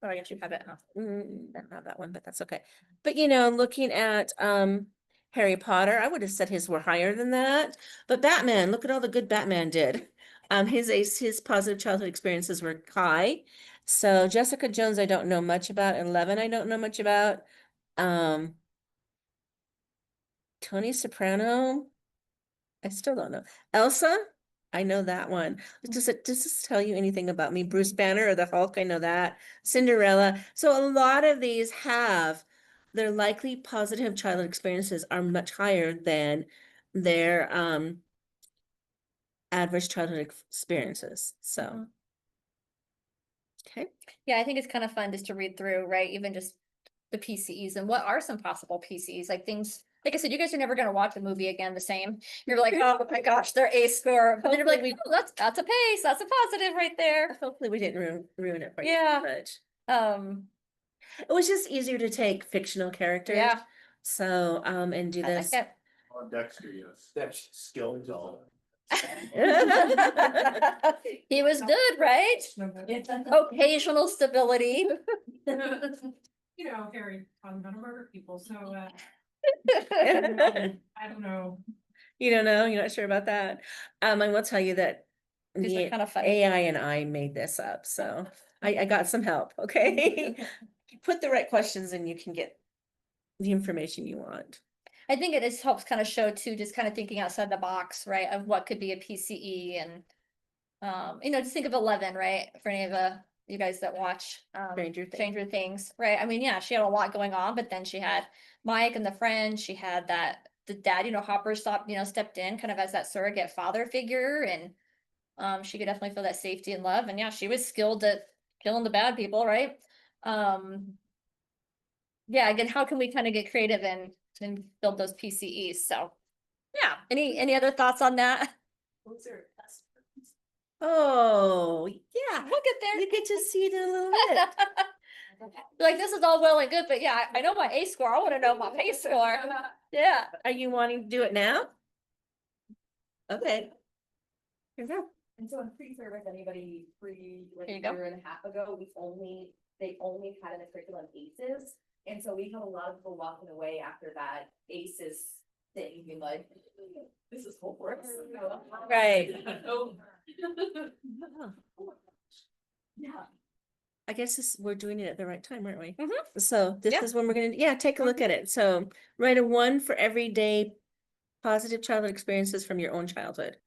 Oh, I guess you have it, huh? I don't have that one, but that's okay. But looking at Harry Potter, I would have said his were higher than that. But Batman, look at all the good Batman did. His positive childhood experiences were high. So Jessica Jones, I don't know much about. 11, I don't know much about. Tony Soprano, I still don't know. Elsa, I know that one. Does this tell you anything about me? Bruce Banner or the Hulk, I know that. Cinderella. So a lot of these have their likely positive childhood experiences are much higher than their adverse childhood experiences. So okay. Yeah, I think it's kind of fun just to read through, right? Even just the PCEs and what are some possible PCEs, like things, like I said, you guys are never going to watch a movie again the same. You're like, oh my gosh, their ACE score. But then you're like, oh, that's a PACE, that's a positive right there. Hopefully we didn't ruin it for you Yeah. too much. It It was just easier to take fictional characters. Yeah. So and do I like this. it. On Dexter, yes. That's skills all. He was good, right? Occasional stability. You know, Carrie, I'm gonna murder people, so, I don't know. You don't know, you're not sure about that. I will tell you that These are the kind of funny. AI and I made this up, so I got some help, okay? Put the right questions and you can get the information you want. I think it just helps kind of show too, just kind of thinking outside the box, right, of what could be a PCE and just think of 11, right, for any of you guys that watch, Stranger Things. Stranger Things, right? I mean, yeah, she had a lot going on, but then she had Mike and the friend, she had the dad, Hopper stepped in kind of as that surrogate father figure, and she could definitely feel that safety and love, and yeah, she was skilled at killing the bad people, right? Yeah, again, how can we kind of get creative and build those PCEs? So, yeah, any other thoughts on that? Those are best. Oh, yeah, We'll get there. you get to see it a little bit. Like, this is all well and good, but yeah, I know my A score. I want to know my P score. Yeah. Are you wanting to do it now? Okay. Here we go. And so in pre-service, anybody like There a you go. year and a half ago, they only had in the curriculum ACEs. And so we have a lot of people walking away after that ACEs thing, being like, this is full for us. Right. Yeah. I guess we're doing it at the right time, aren't we? Mhm. So this Yeah. is when we're gonna, take a look at it. So write a 1 for every day positive childhood experiences from your own childhood.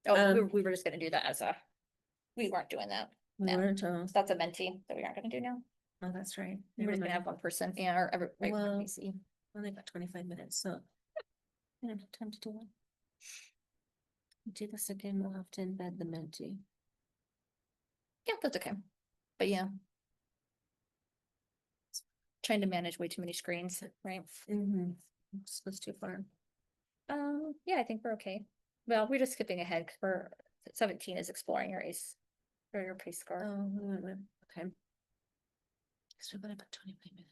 Oh, we were just gonna do that we weren't doing that. We No. weren't, That's a mentee that we aren't gonna do now. oh, that's right. We're Never just gonna mind. have one person, yeah, or every, right, Well- PC. Only got 25 minutes, so. I don't have time to do one. Do this again, we'll have to embed the mentee. Yeah, that's okay. But yeah. Trying to manage way too many screens, right? Mm-hmm. This was too far. Yeah, I think we're okay. Well, we're just skipping ahead because 17 is exploring your ACE or your PACE score. Oh, okay. Still got about 25 minutes.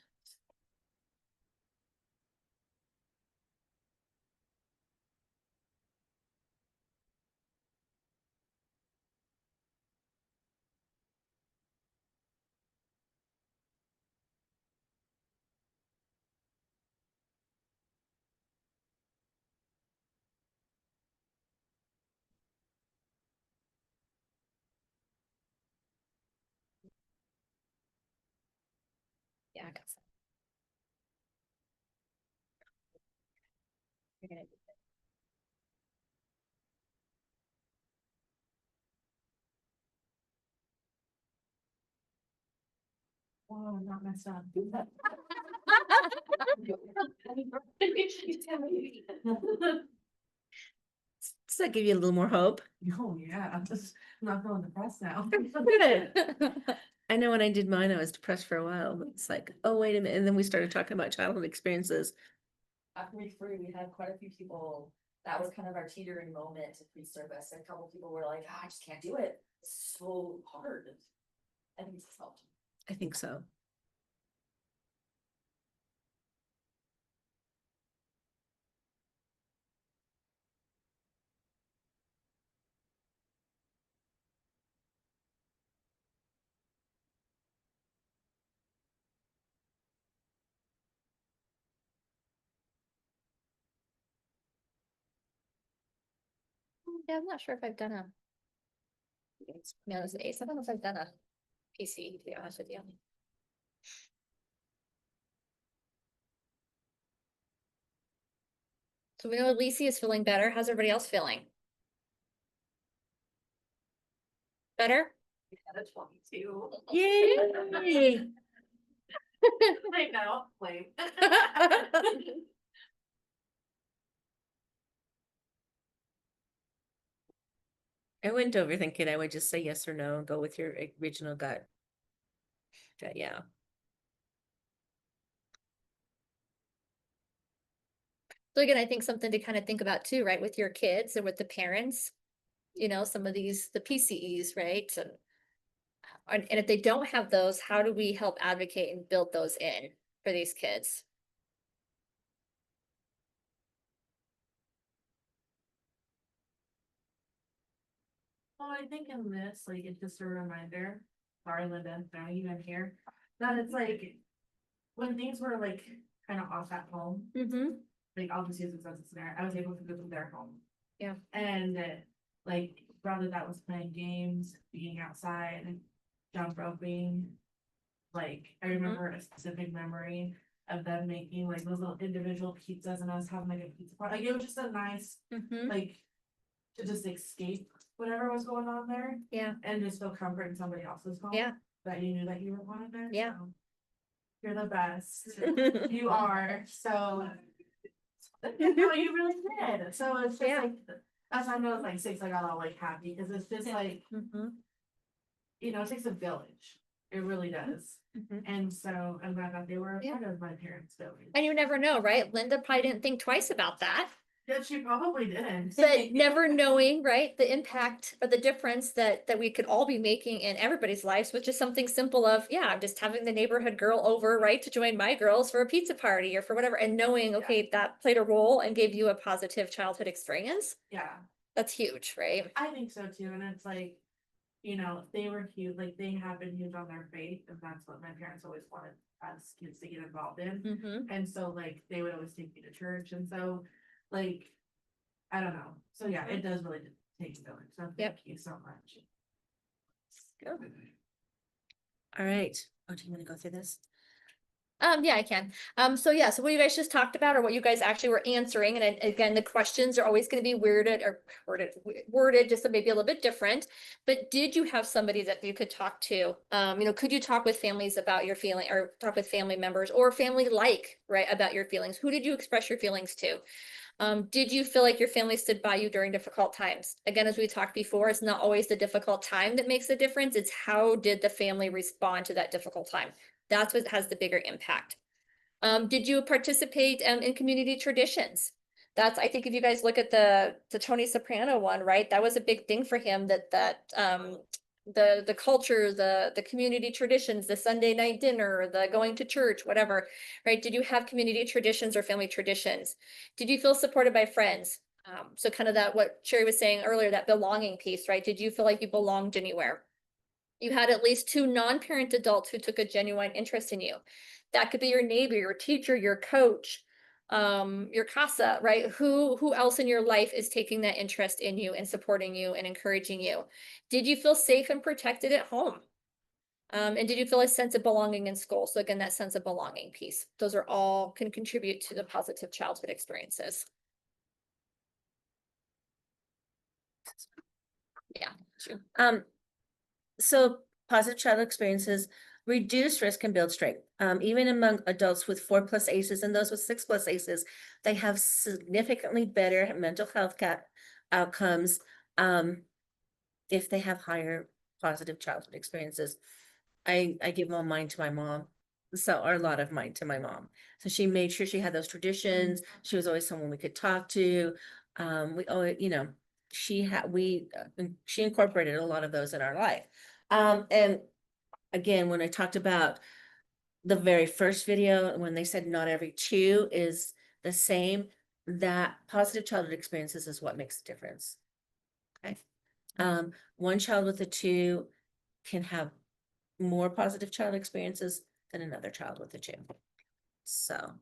Yeah, I guess. You're gonna do it. Wow, not messed up. Does that give you a little more hope? Oh, yeah, I'm not feeling depressed now. Good. I know when I did mine, I was depressed for a while, but it's like, oh, wait a minute. And then we started talking about childhood experiences. After week 3, we had quite a few people, that was kind of our teetering moment to pre-service. A couple people were like, I just can't do it. It's so hard. I think it's helped. I think so. Yeah, I'm not sure if I've done a. No, it's ACE. I don't know if I've done a PC, to be honest with you. So we know Lacey is feeling better. How's everybody else feeling? Better? We had a 22. Yay! I know, lame. I wouldn't overthink it. I would just say yes or no, go with your original gut. Yeah. So again, I think something to kind of think about too, right, with your kids or with the parents, some of the PCEs, right? And if they don't have those, how do we help advocate and build those in for these kids? Well, I think in this, like, it's just a reminder, sorry, Linda, not even here, that it's like, when things were like kind of off at home, Mm-hmm. like, I'll just use this as a scenario, I was able to go to their home. Yeah. And like, whether that was playing games, being outside, jump roping, like, I remember a specific memory of them making like those little individual pizzas and us having like a pizza party, like, it was just a nice, Mm-hmm. like, to just escape whatever was going on there. Yeah. And just feel comfort in somebody else's home. Yeah. That you knew that you were wanted there. Yeah. So you're the best. You are, so. No, you really did. So it's just Yeah. like, as I know it's like 6, I got all like happy, because it's just like, Mhm. you know, it takes a village. It really does. Mhm. And so I'm glad that they were a Yeah. part of my parents' village. And you never know, right? Linda probably didn't think twice about that. Yeah, she probably didn't. But never knowing, right, the impact or the difference that we could all be making in everybody's lives, which is something simple of, yeah, just having the neighborhood girl over, right, to join my girls for a pizza party or for whatever, and knowing, okay, that played a role and gave you a positive childhood experience. Yeah, That's huge, right? I think so too. And it's like, you know, they were huge, like they have been huge on their faith, and that's what my parents always wanted us kids to get involved in. Mm-hmm. And so like they would always take me to church, and so like, I don't know. So yeah, it does really take a village. So thank you so much. All right. Oh, do you want to go through this? Yeah, I can. So yeah, so what you guys just talked about or what you guys actually were answering, and again, the questions are always going to be worded just maybe a little bit different. But did you have somebody that you could talk to? Could you talk with families about your feeling or talk with family members or family right, about your feelings? Who did you express your feelings to? Did you feel like your family stood by you during difficult times? Again, as we talked before, it's not always the difficult time that makes the difference. It's how did the family respond to that difficult time? That's what has the bigger impact. Did you participate in community traditions? That's, I think if you guys look at the Tony Soprano one, right? That was a big thing for him the culture, the community traditions, the Sunday night dinner, the going to church, whatever, right? Did you have community traditions or family traditions? Did you feel supported by friends? So kind of that, what Sherri was saying earlier, that belonging piece, right? Did you feel like you belonged anywhere? You had at least 2 non-parent adults who took a genuine interest in you. That could be your neighbor, your teacher, your coach, your CASA, right? Who else in your life is taking that interest in you and supporting you and encouraging you? Did you feel safe and protected at home? And did you feel a sense of belonging in school? So again, that sense of belonging piece. Those are all can contribute to the positive childhood experiences. Yeah. True. So positive childhood experiences reduce risk and build strength. Even among adults with 4+ ACEs and those with 6+ ACEs, they have significantly better mental health outcomes if they have higher positive childhood experiences. I give all mine to my mom. So, or a lot of mine to my mom. So she made sure she had those traditions. She was always someone we could talk to. We always, she incorporated a lot of those in our life. And again, when I talked about the very first video, when they said not every 2 is the same, that positive childhood experiences is what makes the difference. Okay. One child with a 2 can have more positive child experiences than another child with a 2. So,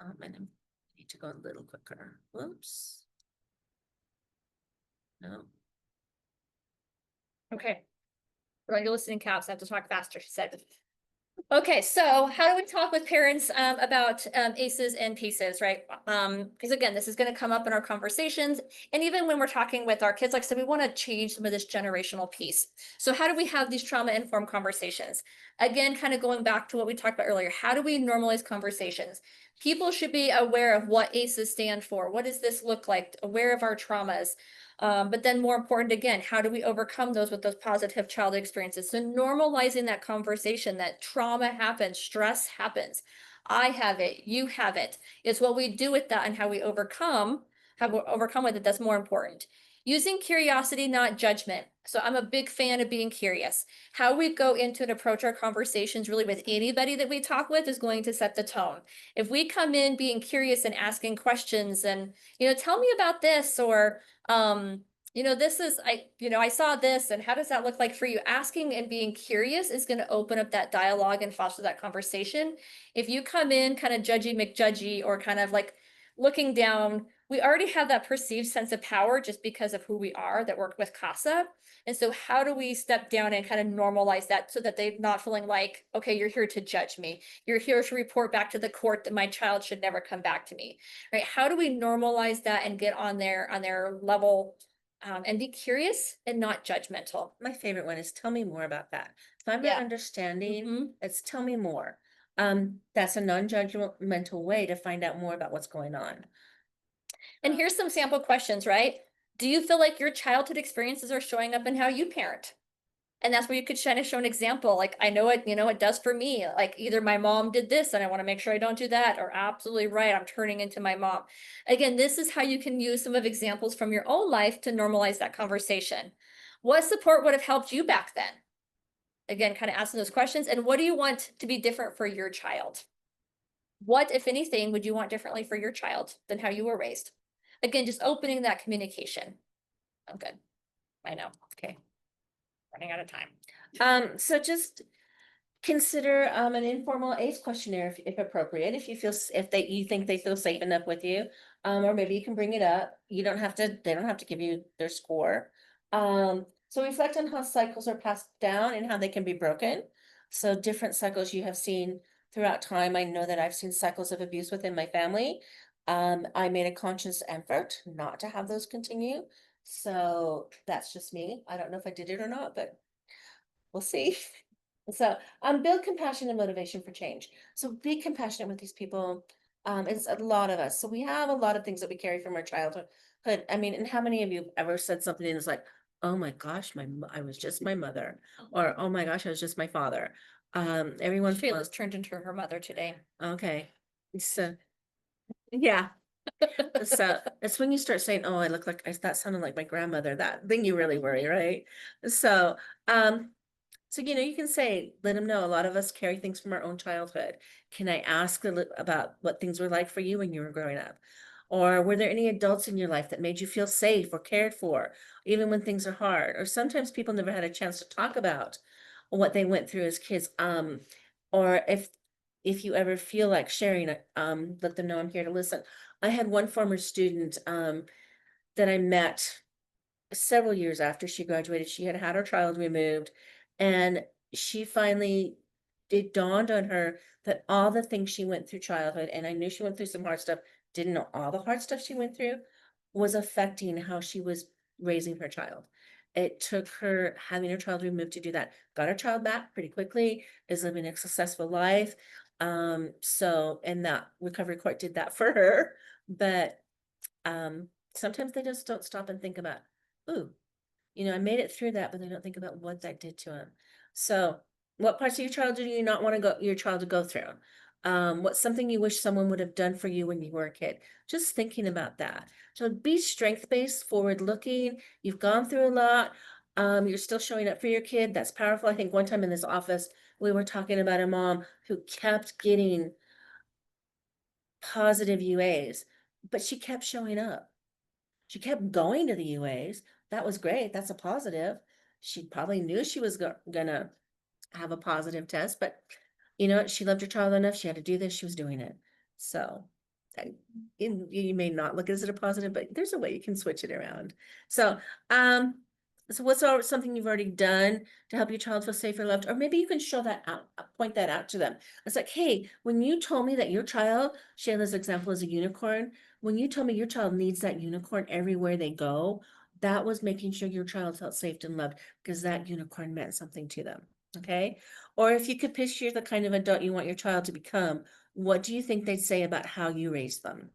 and I need to go a little quicker. Whoops. No. Okay. Run your listening caps. I have to talk faster, she said. Okay, so how do we talk with parents about ACEs and PCEs, right? Because again, this is going to come up in our conversations. And even when we're talking with our kids, like I said, we want to change some of this generational piece. So how do we have these trauma-informed conversations? Again, kind of going back to what we talked about earlier, how do we normalize conversations? People should be aware of what ACEs stand for. What does this look like? Aware of our traumas. But then more important, again, how do we overcome those with those positive childhood experiences? So normalizing that conversation that trauma happens, stress happens. I have it, you have it. It's what we do with that and how we overcome with it that's more important. Using curiosity, not judgment. So I'm a big fan of being curious. How we go into and approach our conversations really with anybody that we talk with is going to set the tone. If we come in being curious and asking questions and, tell me about this, or this is, I saw this and how does that look like for you? Asking and being curious is going to open up that dialogue and foster that conversation. If you come in kind of judgy McJudgy or kind of like looking down, we already have that perceived sense of power just because of who we are that work with CASA. And so how do we step down and kind of normalize that so that they're not feeling like, okay, you're here to judge me. You're here to report back to the court that my child should never come back to me, right? How do we normalize that and get on their level And be curious and not judgmental. My favorite one is tell me more about that. If I'm Yeah. not understanding, Mhm. it's tell me more. That's a non-judgmental way to find out more about what's going on. And here's some sample questions, right? Do you feel like your childhood experiences are showing up in how you parent? And that's where you could kind of show an example, like, I know it, it does for me. Like either my mom did this and I want to make sure I don't do that, or absolutely right, I'm turning into my mom. Again, this is how you can use some of examples from your own life to normalize that conversation. What support would have helped you back then? Again, kind of asking those questions. And what do you want to be different for your child? What, if anything, would you want differently for your child than how you were raised? Again, just opening that communication. I'm good. I know. Okay. Running out of time. So just consider an informal ACE questionnaire if appropriate, if you feel if you think they feel safe enough with you. Or maybe you can bring it up. They don't have to give you their score. So reflect on how cycles are passed down and how they can be broken. So different cycles you have seen throughout time. I know that I've seen cycles of abuse within my family. I made a conscious effort not to have those continue. So that's just me. I don't know if I did it or not, but we'll see. So, build compassion and motivation for change. So be compassionate with these people. It's a lot of us. So we have a lot of things that we carry from our childhood. I mean, and how many of you ever said something and it's like, oh my gosh, I was just my mother, or oh my gosh, I was just my father. Everyone Shayla's turned into her mother today. okay. So yeah. So it's when you start saying, oh, I look like that sounded like my grandmother, that then you really worry, right? So so, you can say, let them know a lot of us carry things from our own childhood. Can I ask about what things were like for you when you were growing up? Or were there any adults in your life that made you feel safe or cared for, even when things are hard? Or sometimes people never had a chance to talk about what they went through as kids. Or if you ever feel like sharing, let them know I'm here to listen. I had one former student that I met several years after she graduated. She had had her child removed, and she finally, it dawned on her that all the things she went through childhood, and I knew she went through some hard stuff, didn't know all the hard stuff she went through was affecting how she was raising her child. It took her having her child removed to do that. Got her child back pretty quickly, is living a successful life. So, and that recovery court did that for her. But sometimes they just don't stop and think about, ooh, I made it through that, but they don't think about what that did to him. So what parts of your childhood do you not want your child to go through? What's something you wish someone would have done for you when you were a kid? Just thinking about that. So be strength-based, forward-looking. You've gone through a lot. You're still showing up for your kid. That's powerful. I think one time in this office, we were talking about a mom who kept getting positive UAs, but she kept showing up. She kept going to the UAs. That was great. That's a positive. She probably knew she was gonna have a positive test, but she loved her child enough. She had to do this. She was doing it. So you may not look at it as a positive, but there's a way you can switch it around. So, what's something you've already done to help your child feel safe or loved? Or maybe you can show that out, point that out to them. It's like, hey, when you told me that your child, Shayla's example is a unicorn, when you told me your child needs that unicorn everywhere they go, that was making sure your child felt safe and loved because that unicorn meant something to them. Okay. Or if you could picture the kind of adult you want your child to become, what do you think they'd say about how you raised them?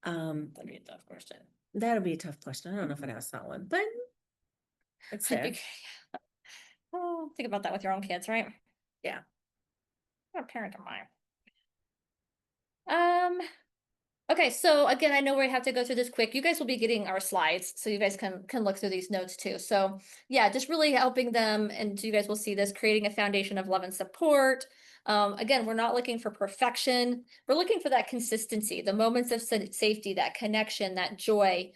That'd be a tough question. That'll be a tough question. I don't know if I'd ask that one, but it's there. Oh, think about that with your own kids, right? Yeah. What a parent of mine. Okay, so again, I know we have to go through this quick. You guys will be getting our slides, so you guys can look through these notes too. So yeah, just really helping them, and you guys will see this, creating a foundation of love and support. Again, we're not looking for perfection. We're looking for that consistency, the moments of safety, that connection, that joy,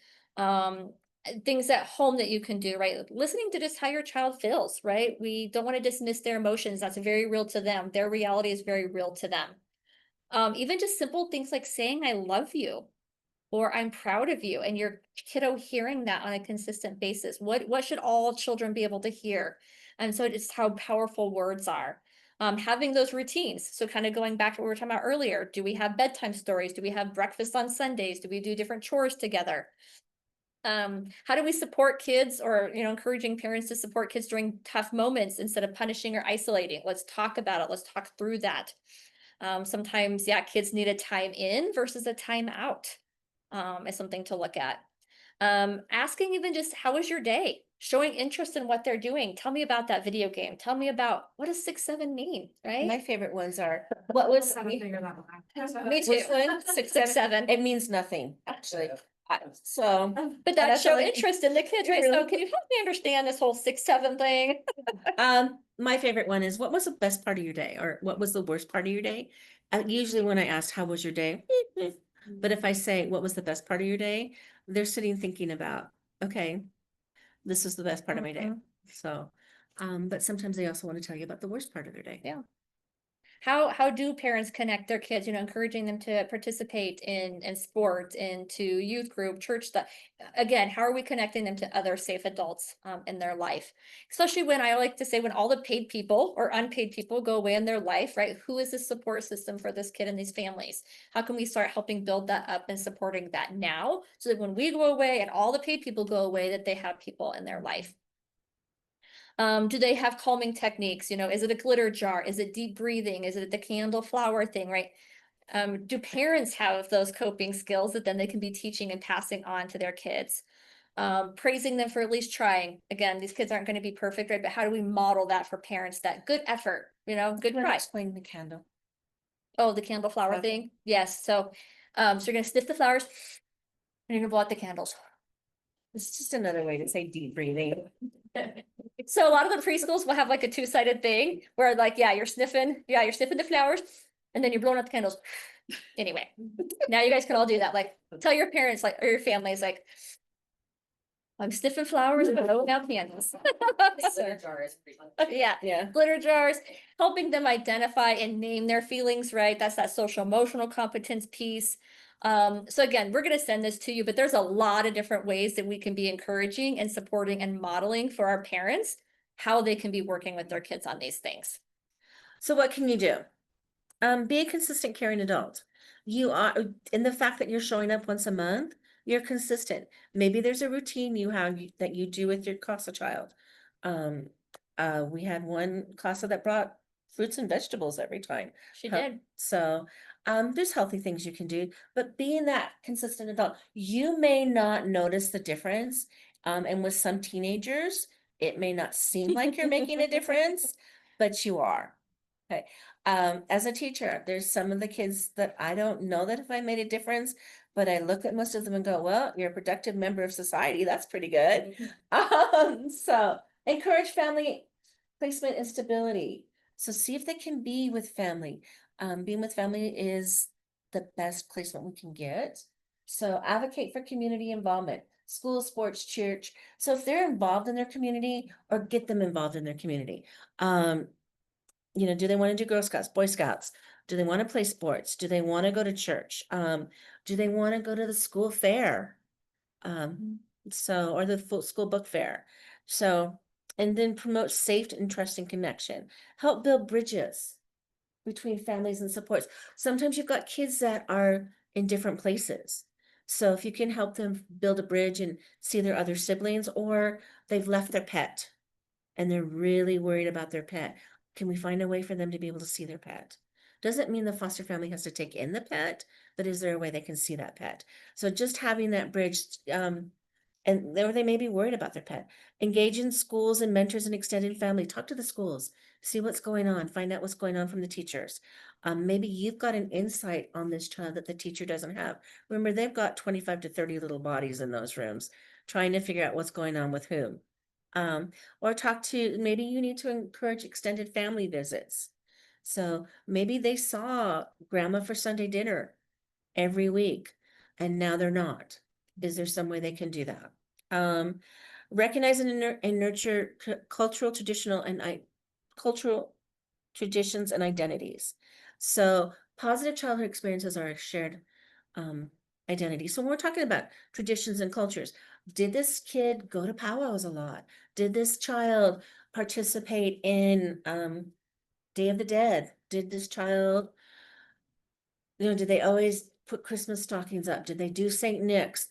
things at home that you can do, right? Listening to just how your child feels, right? We don't want to dismiss their emotions. That's very real to them. Their reality is very real to them. Even just simple things like saying I love you or I'm proud of you, and your kiddo hearing that on a consistent basis. What should all children be able to hear? And so it's how powerful words are. Having those routines. So kind of going back to what we were talking about earlier. Do we have bedtime stories? Do we have breakfast on Sundays? Do we do different chores together? How do we support kids or, encouraging parents to support kids during tough moments instead of punishing or isolating? Let's talk about it. Let's talk through that. Sometimes, yeah, kids need a time in versus a time out, is something to look at. Asking even just, how was your day? Showing interest in what they're doing. Tell me about that video game. Tell me about, what does 6-7 mean, right? My favorite ones are, what was, Haven't figured that one out. Me too. which one? 6-7. It means nothing, actually. So, But that that's show like- interest in the kids, right? So Really? can you help me understand this whole 6-7 thing? my favorite one is, what was the best part of your day? Or what was the worst part of your day? Usually when I asked, how was your day? But if I say, what was the best part of your day? They're sitting thinking about, okay, this is the best part of my day. Mhm. So, but sometimes they also want to tell you about the worst part of their day. Yeah. How do parents connect their kids, encouraging them to participate in sports, into youth group, church stuff? Again, how are we connecting them to other safe adults in their life? Especially when, I like to say, when all the paid people or unpaid people go away in their life, right? Who is the support system for this kid and these families? How can we start helping build that up and supporting that now, so that when we go away and all the paid people go away, that they have people in their life? Do they have calming techniques? Is it a glitter jar? Is it deep breathing? Is it the candle flower thing, right? Do parents have those coping skills that then they can be teaching and passing on to their kids? Praising them for at least trying. Again, these kids aren't going to be perfect, right? But how do we model that for parents? That good effort, good Can I try. explain the candle? Oh, the candle flower Okay. thing. Yes. So you're going to sniff the flowers and you're going to blow out the candles. It's just another way to say deep breathing. So a lot of the preschools will have like a two-sided thing where, like, you're sniffing the flowers and then you're blowing out the candles. Anyway, now you guys can all do that. Like, tell your parents, like, or your families, like, I'm sniffing flowers and blowing out candles. Glitter jar is pretty fun. Yeah, Yeah. glitter jars, helping them identify and name their feelings, right? That's that social emotional competence piece. So again, we're going to send this to you, but there's a lot of different ways that we can be encouraging and supporting and modeling for our parents how they can be working with their kids on these things. So what can you do? Be a consistent, caring adult. You are, in the fact that you're showing up once a month, you're consistent. Maybe there's a routine you have that you do with your CASA child. We had one CASA that brought fruits and vegetables every time. She did. So, there's healthy things you can do, but being that consistent adult, you may not notice the difference. And with some teenagers, it may not seem like you're making a difference, but you are. Okay. As a teacher, there's some of the kids that I don't know that if I made a difference, but I look at most of them and go, well, you're a productive member of society. That's pretty good. So encourage family placement and stability. So see if they can be with family. Being with family is the best placement we can get. So advocate for community involvement, school, sports, church. So if they're involved in their community, or get them involved in their community. Do they want to do Girl Scouts, Boy Scouts? Do they want to play sports? Do they want to go to church? Do they want to go to the school fair? Or the full school book fair. So, and then promote safe and trusting connection. Help build bridges between families and supports. Sometimes you've got kids that are in different places. So if you can help them build a bridge and see their other siblings, or they've left their pet and they're really worried about their pet, can we find a way for them to be able to see their pet? Doesn't mean the foster family has to take in the pet, but is there a way they can see that pet? So just having that bridge, or they may be worried about their pet. Engage in schools and mentors and extended family. Talk to the schools, see what's going on, find out what's going on from the teachers. Maybe you've got an insight on this child that the teacher doesn't have. Remember, they've got 25 to 30 little bodies in those rooms, trying to figure out what's going on with whom. Or maybe you need to encourage extended family visits. So maybe they saw grandma for Sunday dinner every week and now they're not. Is there some way they can do that? Recognize and nurture cultural traditions and identities. So positive childhood experiences are a shared identity. So when we're talking about traditions and cultures, did this kid go to powwows a lot? Did this child participate in Day of the Dead? Did this child, did they always put Christmas stockings up? Did they do St. Nick's?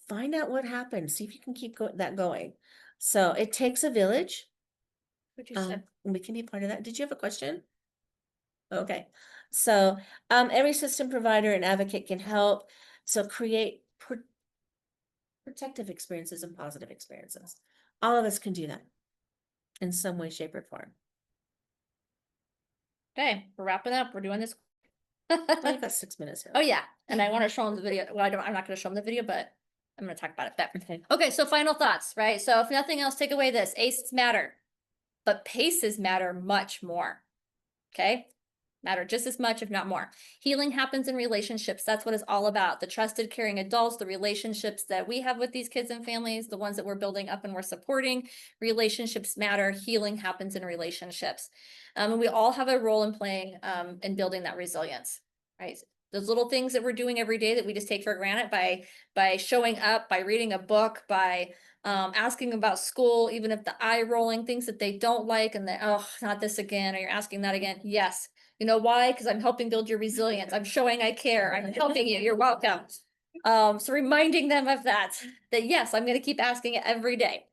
find out what happened, see if you can keep that going. So it takes a village. What'd you say? And we can be part of that. Did you have a question? Okay, so every system provider and advocate can help. So create protective experiences and positive experiences. All of us can do that in some way, shape, or form. Okay, we're wrapping up. We're doing this. Oh, you've got 6 minutes here. Oh, yeah, and I want to show them the video. Well, I'm not gonna show them the video, but I'm gonna talk about it better. Okay. Okay, so final thoughts, right? So if nothing else, take away this, ACEs matter, but PACEs matter much more. Okay? Matter just as much, if not more. Healing happens in relationships. That's what it's all about. The trusted, caring adults, the relationships that we have with these kids and families, the ones that we're building up and we're supporting. Relationships matter. Healing happens in relationships. And we all have a role in playing in building that resilience, right? Those little things that we're doing every day that we just take for granted by showing up, by reading a book, by asking about school, even if the eye rolling, things that they don't like, and they, oh, not this again, or you're asking that again. Yes. You know why? Because I'm helping build your resilience. I'm showing I care. I'm helping you. You're welcome. So reminding them of that yes, I'm going to keep asking it every day.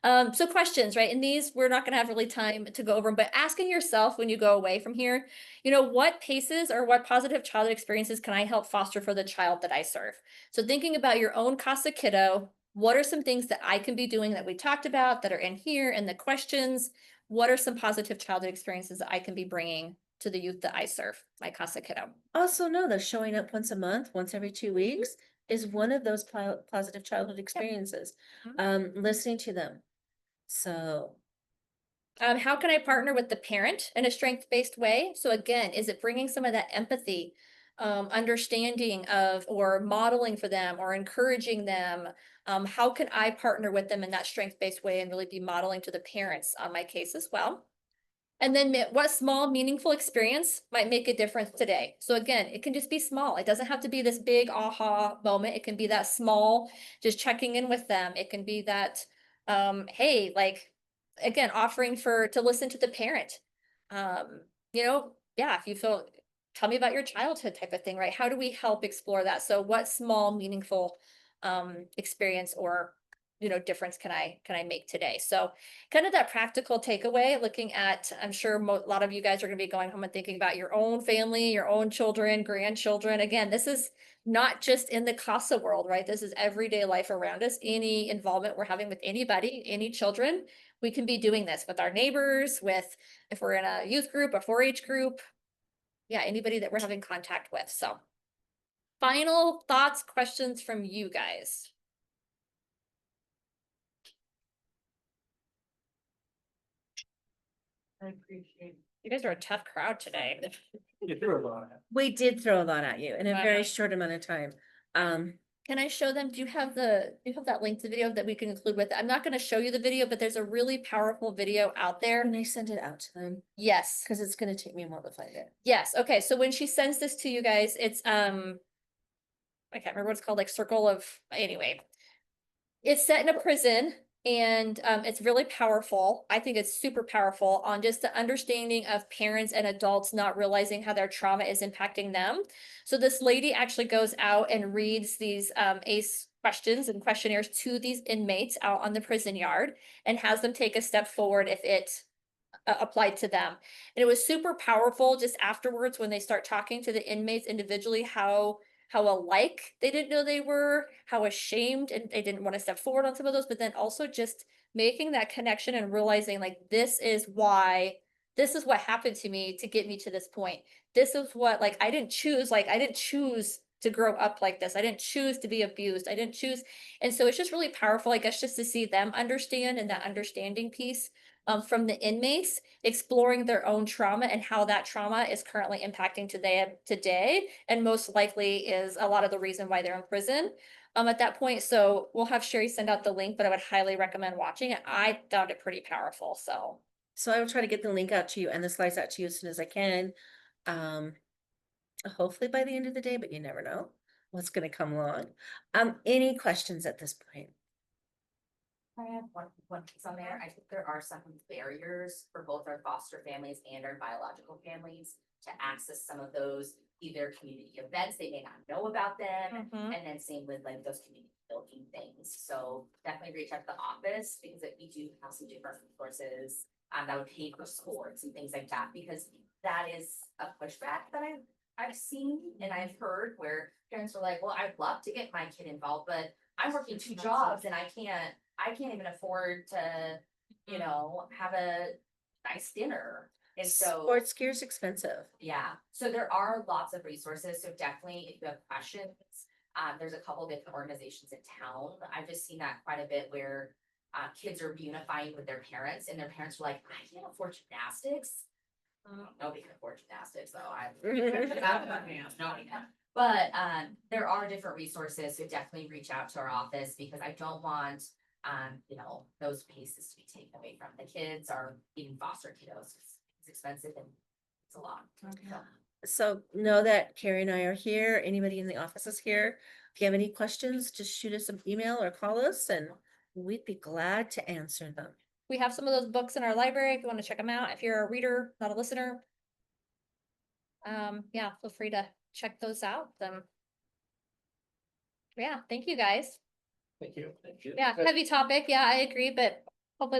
So questions, right? And these, we're not going to have really time to go over them, but asking yourself when you go away from here, what PACEs or what positive childhood experiences can I help foster for the child that I serve? So thinking about your own CASA kiddo, what are some things that I can be doing that we talked about that are in here and the questions? What are some positive childhood experiences that I can be bringing to the youth that I serve, my CASA kiddo? Also know that showing up once a month, once every 2 weeks is one of those positive childhood experiences. Listening to them. So how can I partner with the parent in a strength-based way? So again, is it bringing some of that empathy, understanding of, or modeling for them, or encouraging them? How can I partner with them in that strength-based way and really be modeling to the parents on my case as well? And then what small meaningful experience might make a difference today? So again, it can just be small. It doesn't have to be this big aha moment. It can be that small, just checking in with them. It can be that, hey, like, again, offering to listen to the parent. Yeah, if you feel, tell me about your childhood type of thing, right? How do we help explore that? So what small meaningful experience or difference can I make today? So kind of that practical takeaway, looking at, I'm sure a lot of you guys are going to be going home and thinking about your own family, your own children, grandchildren. Again, this is not just in the CASA world, right? This is everyday life around us. Any involvement we're having with anybody, any children, we can be doing this with our neighbors, with, if we're in a youth group, a 4-H group, yeah, anybody that we're having contact with. So final thoughts, questions from you guys. I appreciate. You guys are a tough crowd today. You threw a lot at it. we did throw a lot at you in a Wow. very short amount of time. Can I show them? Do you have that link to the video that we can include with it? I'm not going to show you the video, but there's a really powerful video out there. Can I send it out to them? Yes. Because it's going to take me a while to find it. Yes. Okay. So when she sends this to you guys, it's, I can't remember what it's called, like circle of, anyway. It's set in a prison and it's really powerful. I think it's super powerful on just the understanding of parents and adults not realizing how their trauma is impacting them. So this lady actually goes out and reads these ACE questions and questionnaires to these inmates out on the prison yard and has them take a step forward if it applied to them. And it was super powerful just afterwards when they start talking to the inmates individually, how alike they didn't know they were, how ashamed and they didn't want to step forward on some of those, but then also just making that connection and realizing like, this is what happened to me to get me to this point. This is what, like, I didn't choose to grow up like this. I didn't choose to be abused. I didn't choose. And so it's just really powerful, I guess, just to see them understand, and that understanding piece from the inmates exploring their own trauma and how that trauma is currently impacting today, and most likely is a lot of the reason why they're in prison at that point. So we'll have Sherri send out the link, but I would highly recommend watching it. I found it pretty powerful. So I will try to get the link out to you and the slides out to you as soon as I can. Hopefully by the end of the day, but you never know what's going to come along. Any questions at this point? I have one piece on there. I think there are some barriers for both our foster families and our biological families to access some of those either community events, they may not know about them. Mhm. And then same with like those community building things. So definitely reach out to the office because we do have some different resources that would pay for sports and things like that, because that is a pushback that I've seen and I've heard where parents are like, well, I'd love to get my kid involved, but I'm working 2 jobs and I can't even afford to, you know, have a nice dinner. And so. Sports gear is expensive. Yeah, so there are lots of resources, so definitely if you have questions, there's a couple different organizations in town. I've just seen that quite a bit where kids are unifying with their parents and their parents are like, I can't afford gymnastics. Nobody can afford gymnastics, though. Nobody can. But there are different resources, so definitely reach out to our office because I don't want you know, those paces to be taken away from the kids or even foster kiddos. It's expensive and it's a lot. So know that Carrie and I are here. Anybody in the office is here. If you have any questions, just shoot us an email or call us and we'd be glad to answer them. We have some of those books in our library if you want to check them out. If you're a reader, not a listener. Yeah, feel free to check those out. Yeah, thank you guys. Thank you. Yeah, heavy topic. Yeah, I agree, but hopefully